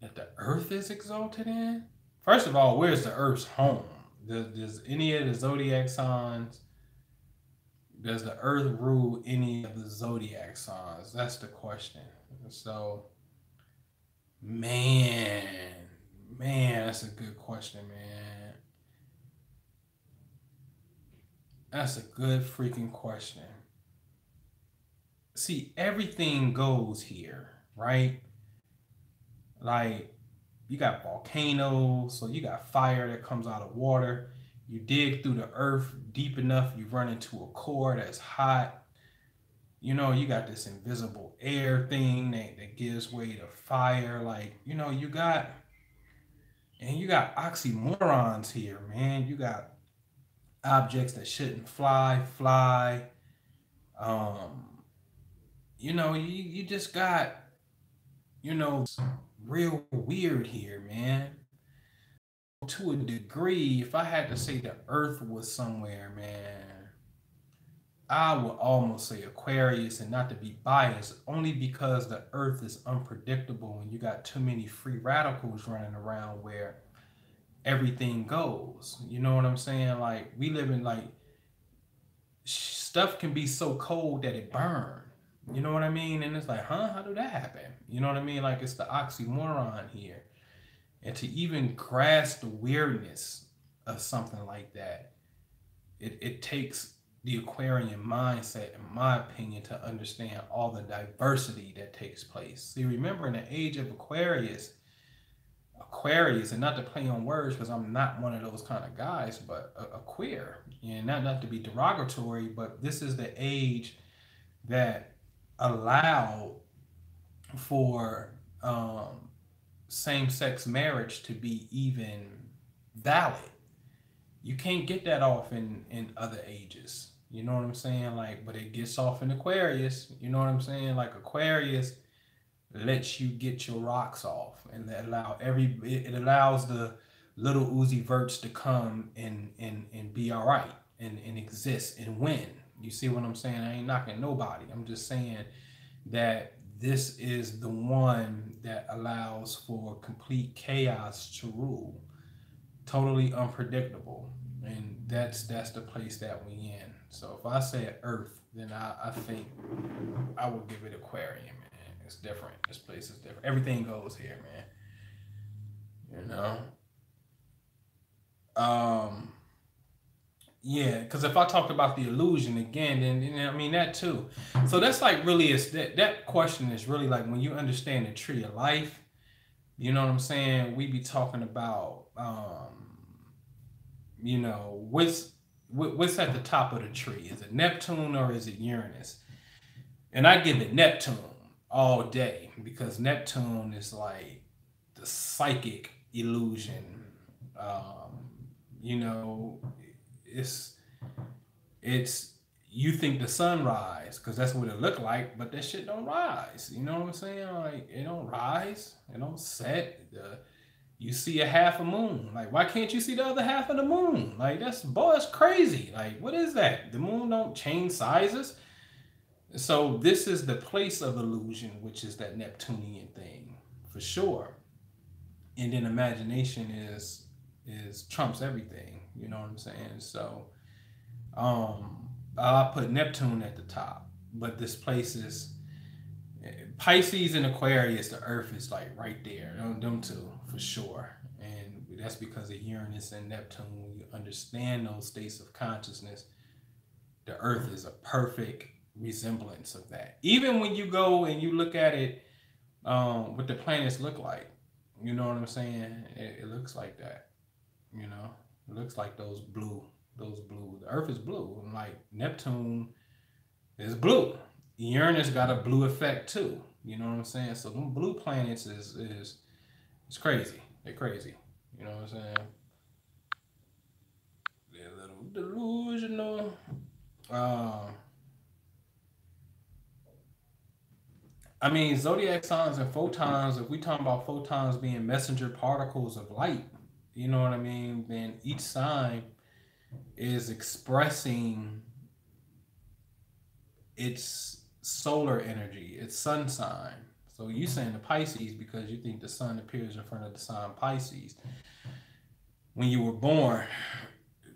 that the Earth is exalted in? First of all, where's the Earth's home? Does any of the zodiac signs, does the Earth rule any of the zodiac signs? That's the question. So, man, that's a good question, man. That's a good freaking question. See, everything goes here, right? Like, you got volcanoes, so you got fire that comes out of water. You dig through the earth deep enough, you run into a core that's hot. You know, you got this invisible air thing that gives way to fire. Like, you got oxymorons here, man. You got objects that shouldn't fly. You just got, real weird here, man. To a degree, if I had to say the Earth was somewhere, man, I would almost say Aquarius, and not to be biased, only because the Earth is unpredictable and you got too many free radicals running around where everything goes. You know what I'm saying? Like, we live in, like, stuff can be so cold that it burns. You know what I mean? And it's like, huh? How did that happen? You know what I mean? Like, it's the oxymoron here. And to even grasp the weirdness of something like that, it takes the Aquarian mindset, in my opinion, to understand all the diversity that takes place. See, remember, in the age of Aquarius, Aquarius, and not to play on words because I'm not one of those kind of guys, but a queer, and not to be derogatory, but this is the age that allowed for same-sex marriage to be even valid. You can't get that off in other ages. You know what I'm saying? Like, but it gets off in Aquarius. You know what I'm saying? Like Aquarius lets you get your rocks off, and that it allows the little Uzi Verts to come and be all right and exist and win. You see what I'm saying? I ain't knocking nobody. I'm just saying that this is the one that allows for complete chaos to rule, totally unpredictable, and that's the place that we in. So if I say Earth, then I think I would give it Aquarium, man. It's different. This place is different. Everything goes here, man. You know. Yeah, because if I talked about the illusion again, then I mean that too. So that's like really is that question is really like when you understand the tree of life. You know what I'm saying? We be talking about you know, what's at the top of the tree? Is it Neptune or is it Uranus? And I give it Neptune all day because Neptune is like the psychic illusion. You know, it's you think the sun rise because that's what it look like, but that shit don't rise. You know what I'm saying? Like it don't rise, it don't set. You see a half a moon. Like, why can't you see the other half of the moon? Like, that's crazy. Like, what is that? The moon don't change sizes. So this is the place of illusion, which is that Neptunian thing, for sure. And then imagination is trumps everything. You know what I'm saying? So I'll put Neptune at the top. But this place is Pisces and Aquarius, the Earth is like right there. Them two, for sure. And that's because of Uranus and Neptune. When you understand those states of consciousness, the Earth is a perfect resemblance of that. Even when you go and you look at it, what the planets look like. You know what I'm saying? It looks like that. You know? It looks like those blue. The Earth is blue. And like Neptune is blue. Uranus got a blue effect too. You know what I'm saying? So them blue planets is crazy. They're crazy. You know what I'm saying? They're a little delusional. I mean, zodiac signs and photons, if we talk about photons being messenger particles of light, you know what I mean? Then each sign is expressing its solar energy, its sun sign. So you saying the Pisces because you think the sun appears in front of the sign Pisces. When you were born,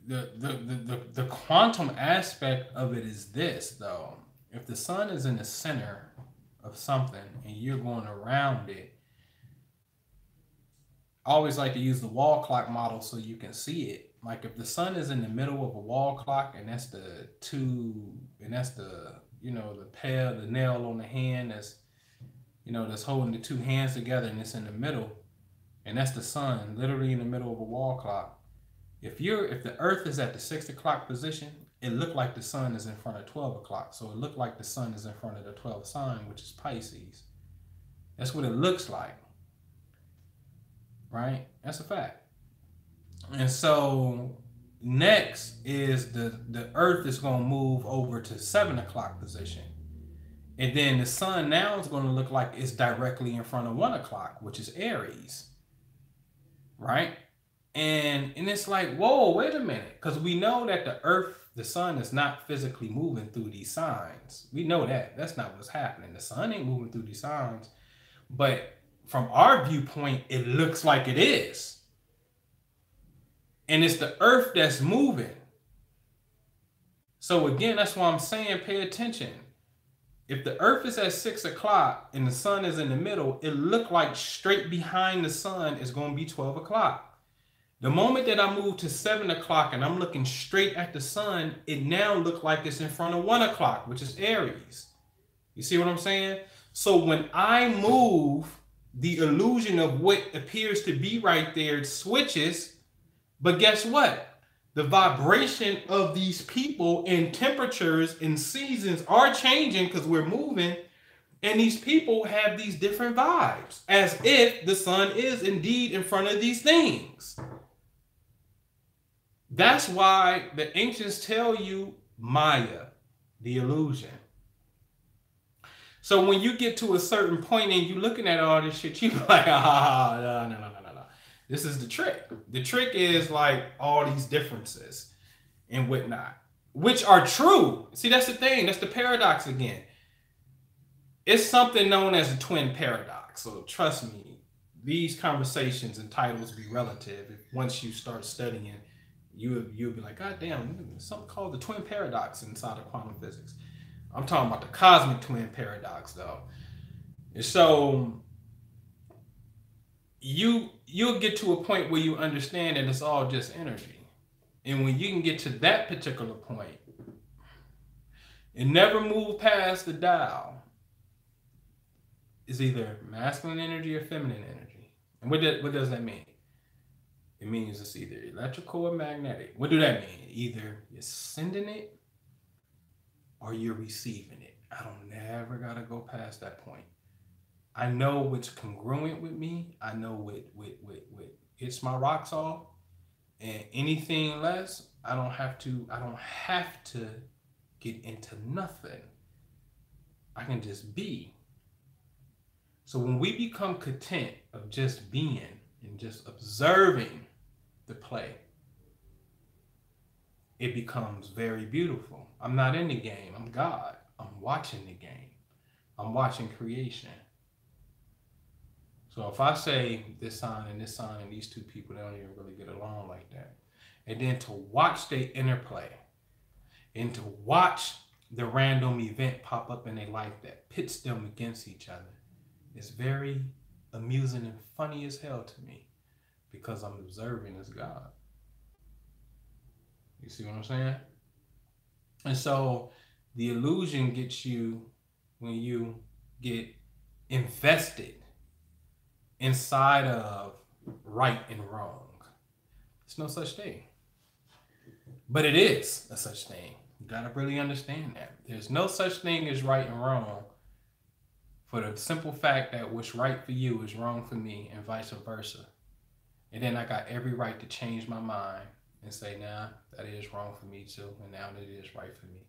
the quantum aspect of it is this though. If the sun is in the center of something and you're going around it, I always like to use the wall clock model so you can see it. Like if the sun is in the middle of a wall clock and that's the you know, the nail on the hand that's, you know, that's holding the two hands together and it's in the middle, and that's the sun literally in the middle of a wall clock. If the earth is at the 6 o'clock position, it looked like the sun is in front of 12 o'clock. So it looked like the sun is in front of the 12th sign, which is Pisces. That's what it looks like. Right? That's a fact. And so next is the earth is going to move over to 7 o'clock position. And then the sun now is going to look like it's directly in front of 1 o'clock, which is Aries. Right? And it's like, whoa, wait a minute. Because we know that the sun is not physically moving through these signs. We know that. That's not what's happening. The sun ain't moving through these signs. But from our viewpoint, it looks like it is. And it's the earth that's moving. So again, that's why I'm saying pay attention. If the earth is at 6 o'clock and the sun is in the middle, it looked like straight behind the sun is going to be 12 o'clock. The moment that I move to 7 o'clock and I'm looking straight at the sun, it now looks like it's in front of 1 o'clock, which is Aries. You see what I'm saying? So when I move the illusion of what appears to be right there switches. But guess what? The vibration of these people and temperatures and seasons are changing because we're moving. And these people have these different vibes, as if the sun is indeed in front of these things. That's why the ancients tell you Maya, the illusion. So when you get to a certain point and you're looking at all this shit, you're like, no. This is the trick. The trick is like all these differences and whatnot, which are true. See, that's the thing. That's the paradox again. It's something known as a twin paradox. So trust me, these conversations and titles be relative. Once you start studying, you'll be like, God damn, there's something called the twin paradox inside of quantum physics. I'm talking about the cosmic twin paradox, though. And so you'll get to a point where you understand that it's all just energy. And when you can get to that particular point, it never move past the dial. It's either masculine energy or feminine energy. And what does that mean? It means it's either electrical or magnetic. What do that mean? Either you're sending it or you're receiving it. I don't never gotta go past that point. I know what's congruent with me. I know what hits my rocks off. And anything less, I don't have to get into nothing. I can just be. So when we become content of just being and just observing the play, it becomes very beautiful. I'm not in the game. I'm God. I'm watching the game. I'm watching creation. So if I say this sign and these two people, they don't even really get along like that. And then to watch their interplay and to watch the random event pop up in their life that pits them against each other is very amusing and funny as hell to me because I'm observing as God. You see what I'm saying? And so the illusion gets you when you get invested inside of right and wrong. There's no such thing. But it is a such thing. You gotta really understand that. There's no such thing as right and wrong for the simple fact that what's right for you is wrong for me and vice versa. And then I got every right to change my mind and say, nah, that is wrong for me too. And now that it is right for me.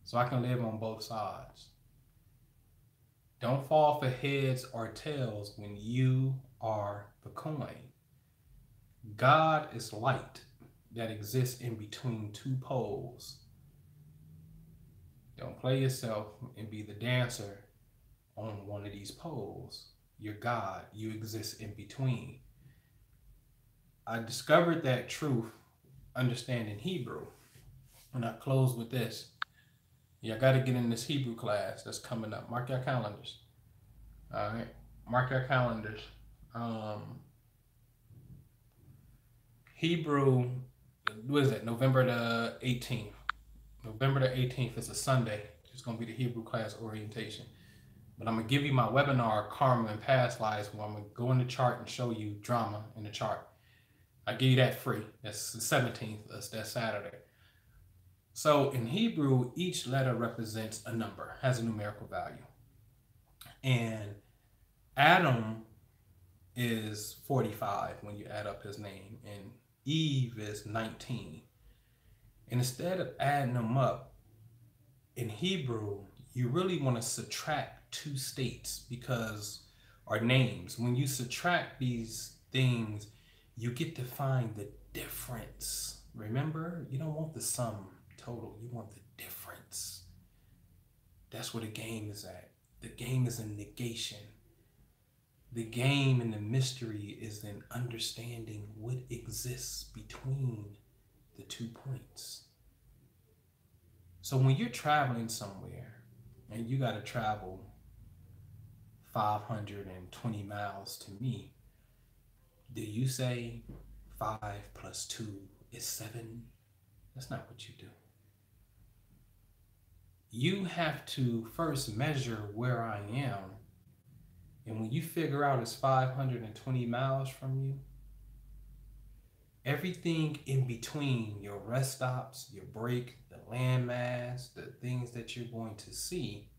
So I can live on both sides. Don't fall for heads or tails when you are the coin. God is light that exists in between two poles. Don't play yourself and be the dancer on one of these poles. You're God. You exist in between. I discovered that truth understanding Hebrew. And I close with this. Yeah, I got to get in this Hebrew class that's coming up. Mark your calendars. All right. Mark your calendars. Hebrew, what is it? November the 18th. November the 18th is a Sunday. It's going to be the Hebrew class orientation. But I'm going to give you my webinar, Karma and Past Lives, where I'm going to go in the chart and show you drama in the chart. I give you that free. That's the 17th. That's Saturday. So in Hebrew, each letter represents a number, has a numerical value. And Adam is 45 when you add up his name, and Eve is 19. And instead of adding them up, in Hebrew, you really want to subtract two states because, or names. When you subtract these things, you get to find the difference. Remember, you don't want the sum total, you want the difference. That's where the game is at. The game is in negation. The game and the mystery is in understanding what exists between the 2 points. So when you're traveling somewhere and you got to travel 520 miles to me, do you say 5 plus 2 is 7? That's not what you do. You have to first measure where I am And when you figure out it's 520 miles from you, everything in between, your rest stops, your break, the landmass, the things that you're going to see,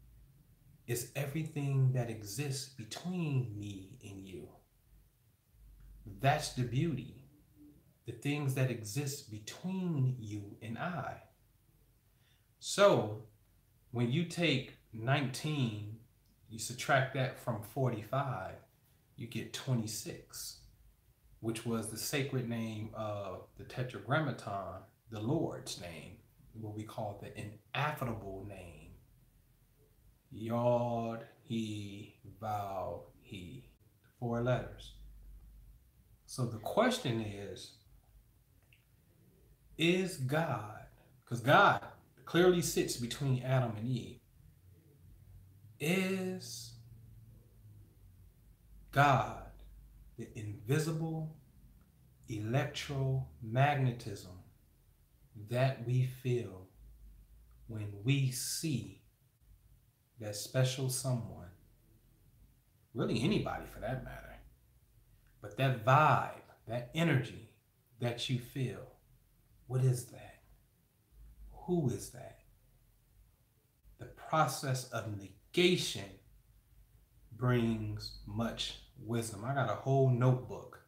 is everything that exists between me and you. That's the beauty. The things that exist between you and I. So when you take 19, you subtract that from 45, you get 26, which was the sacred name of the Tetragrammaton, the Lord's name, what we call the ineffable name. Yod, He, Vav, He. 4 letters. So the question is God, because God clearly sits between Adam and Eve, is God the invisible electromagnetism that we feel when we see that special someone, really anybody for that matter, but that vibe, that energy that you feel, what is that? Who is that? The process of negation brings much wisdom. I got a whole notebook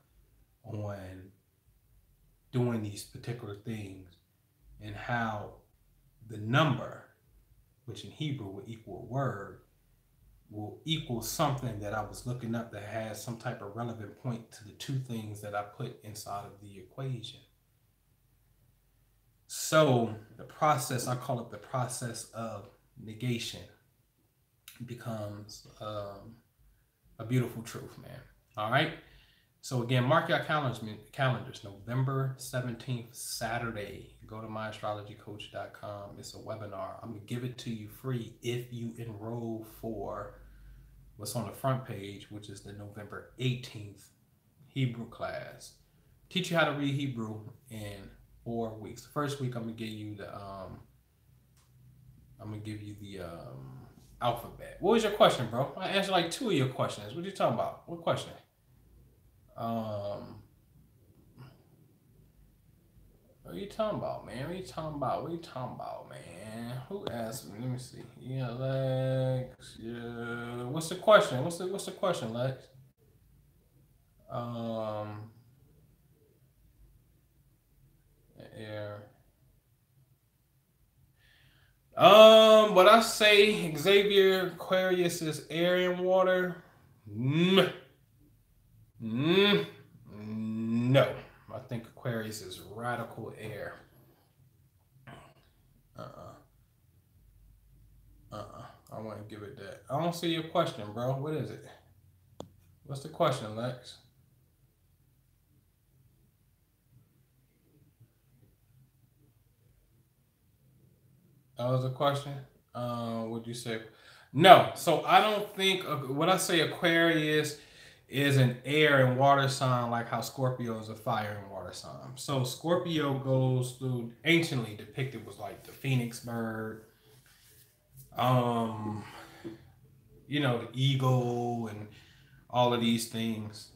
on doing these particular things and how the number, which in Hebrew would equal a word, will equal something that I was looking up that has some type of relevant point to the 2 things that I put inside of the equation. So the process, I call it the process of negation, becomes a beautiful truth, man. All right. So again, mark your calendars. November 17th, Saturday. Go to myastrologycoach.com. It's a webinar. I'm going to give it to you free if you enroll for what's on the front page, which is the November 18th Hebrew class. Teach you how to read Hebrew in 4 weeks. The first week I'm gonna give you the alphabet. What was your question, bro? I answered like 2 of your questions. What are you talking about? What question? What are you talking about, man? What are you talking about, man? Who asked me? Let me see. Yeah, Lex. Yeah. What's the question? What's the question, Lex? Air. What I say, Xavier, Aquarius is air and water. No. I think Aquarius is radical air. I want to give it that. I don't see your question, bro. What is it? What's the question, Lex? That was a question? What'd you say? No. So I don't think, when I say Aquarius is an air and water sign, like how Scorpio is a fire and water sign. So Scorpio goes through, anciently depicted was like the phoenix bird, you know, the eagle and all of these things.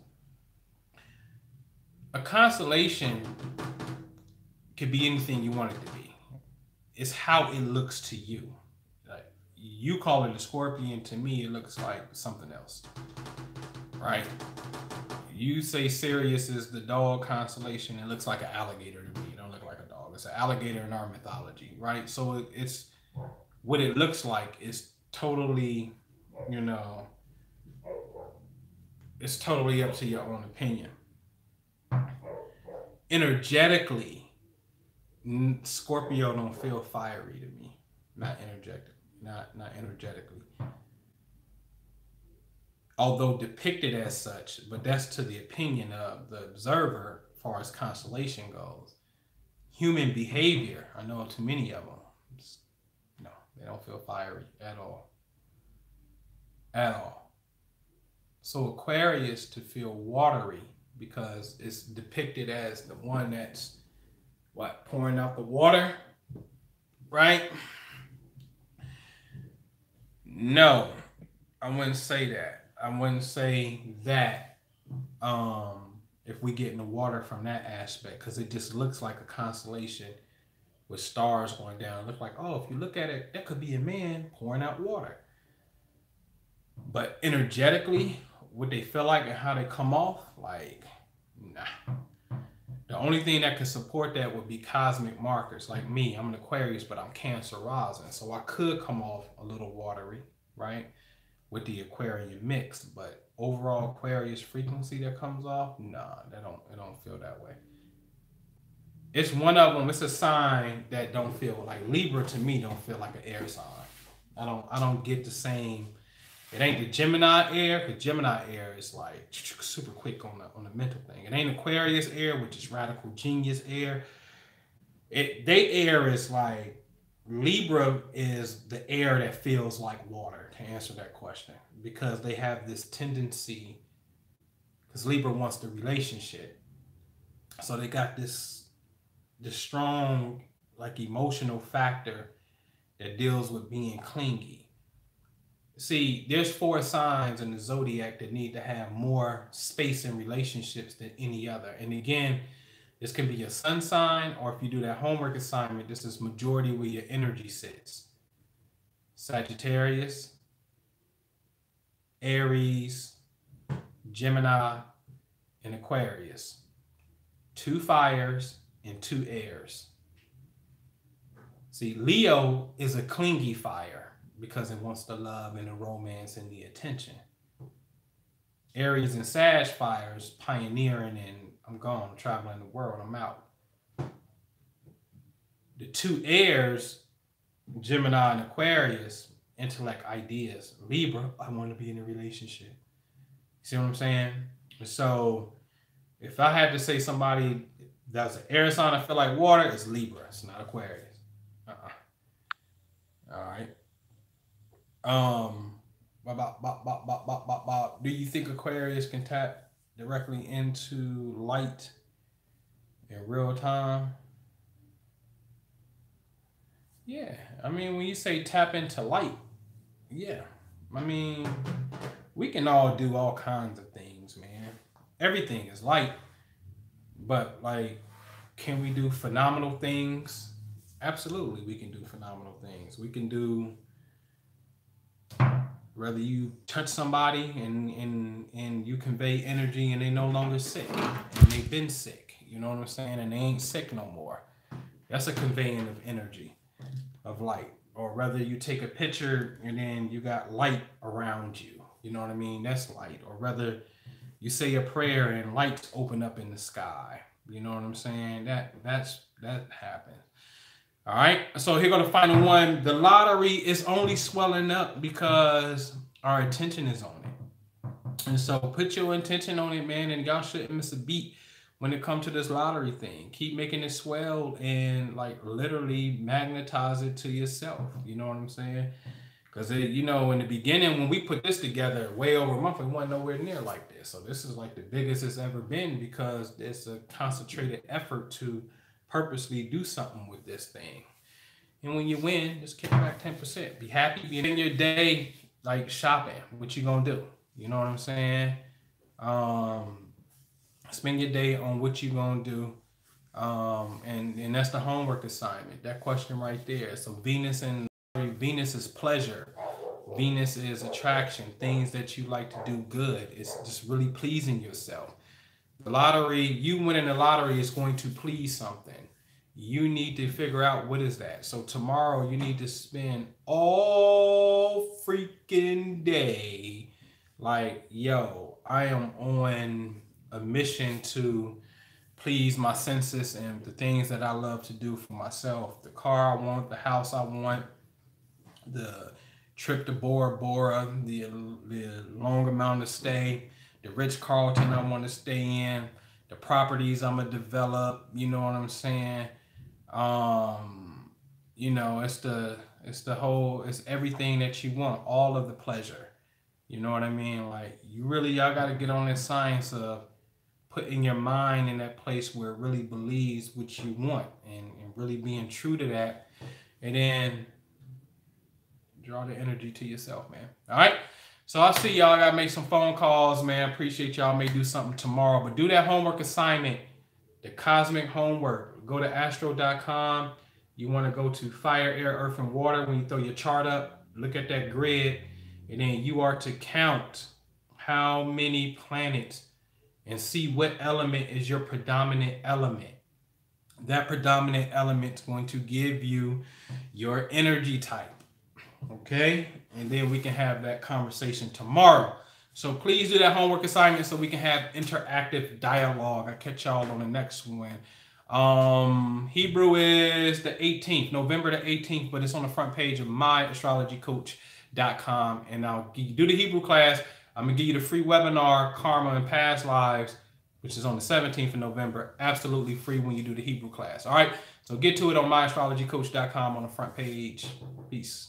A constellation could be anything you want it to be. It's how it looks to you. Like, you call it a scorpion, to me it looks like something else, right? You say Sirius is the dog constellation, it looks like an alligator to me. It don't look like a dog. It's an alligator in our mythology, right? So it's what it looks like is totally, you know, it's totally up to your own opinion. Energetically, Scorpio don't feel fiery to me. Not energetically. Although depicted as such, but that's to the opinion of the observer as far as constellation goes. Human behavior, I know too many of them. No, they don't feel fiery at all. At all. So Aquarius to feel watery because it's depicted as the one that's what, pouring out the water, right? No, I wouldn't say that. I wouldn't say that. If we get in the water from that aspect, because it just looks like a constellation with stars going down. It looks like, oh, if you look at it, that could be a man pouring out water. But energetically, what they feel like and how they come off, like, nah. The only thing that can support that would be cosmic markers. Like me, I'm an Aquarius, but I'm Cancer rising, so I could come off a little watery, right, with the Aquarian mix. But overall Aquarius frequency that comes off, nah, it don't feel that way. It's one of them. It's a sign that don't feel like Libra to me. Don't feel like an air sign. I don't get the same. It ain't the Gemini air, because Gemini air is like super quick on the mental thing. It ain't Aquarius air, which is radical genius air. They air is like, Libra is the air that feels like water, to answer that question, because they have this tendency, because Libra wants the relationship, so they got this strong like emotional factor that deals with being clingy. See, there's 4 signs in the zodiac that need to have more space in relationships than any other. And again, this can be your sun sign, or if you do that homework assignment, this is majority where your energy sits. Sagittarius, Aries, Gemini, and Aquarius. 2 fires and 2 airs. See, Leo is a clingy fire because it wants the love and the romance and the attention. Aries and Sag fires, pioneering, and I'm gone, I'm traveling the world, I'm out. The 2 airs, Gemini and Aquarius, intellect, ideas. Libra, I want to be in a relationship. See what I'm saying? So if I had to say somebody that's an air sign I feel like water, it's Libra. It's not Aquarius. All right. Do you think Aquarius can tap directly into light in real time? Yeah. I mean, when you say tap into light, yeah. I mean, we can all do all kinds of things, man. Everything is light. But like, can we do phenomenal things? Absolutely, we can do phenomenal things. We can do, whether you touch somebody and you convey energy and they no longer sick, and they've been sick, you know what I'm saying, and they ain't sick no more. That's a conveying of energy, of light. Or whether you take a picture and then you got light around you, you know what I mean, that's light. Or whether you say a prayer and lights open up in the sky, you know what I'm saying, that happens. All right, so here go the final one. The lottery is only swelling up because our attention is on it. And so put your intention on it, man, and y'all shouldn't miss a beat when it comes to this lottery thing. Keep making it swell and like literally magnetize it to yourself. You know what I'm saying? Because, you know, in the beginning, when we put this together way over a month, it wasn't nowhere near like this. So this is like the biggest it's ever been, because it's a concentrated effort to purposely do something with this thing. And when you win, just kick back 10%. Be happy. Be in your day like shopping. What you gonna do? You know what I'm saying? Spend your day on what you gonna do. And that's the homework assignment. That question right there. So Venus is pleasure. Venus is attraction. Things that you like to do good. It's just really pleasing yourself. The lottery, you winning the lottery is going to please something. You need to figure out what is that. So tomorrow you need to spend all freaking day like, yo, I am on a mission to please my senses and the things that I love to do for myself. The car I want, the house I want, the trip to Bora Bora, the long amount of stay, the Ritz-Carlton I want to stay in, the properties I'm gonna develop, you know what I'm saying? You know, it's everything that you want, all of the pleasure. You know what I mean? Like, y'all gotta get on this science of putting your mind in that place where it really believes what you want, and really being true to that, and then draw the energy to yourself, man. All right. So I see y'all. I gotta make some phone calls, man. Appreciate y'all. May do something tomorrow, but do that homework assignment, the cosmic homework. Go to astro.com. You want to go to fire, air, earth, and water. When you throw your chart up, look at that grid, and then you are to count how many planets and see what element is your predominant element. That predominant element is going to give you your energy type. Okay, and then we can have that conversation tomorrow. So please do that homework assignment so we can have interactive dialogue. I'll catch y'all on the next one. Hebrew is the 18th, November the 18th, but it's on the front page of myastrologycoach.com. And I'll do the Hebrew class. I'm gonna give you the free webinar, Karma and Past Lives, which is on the 17th of November. Absolutely free when you do the Hebrew class. All right, so get to it on myastrologycoach.com on the front page. Peace.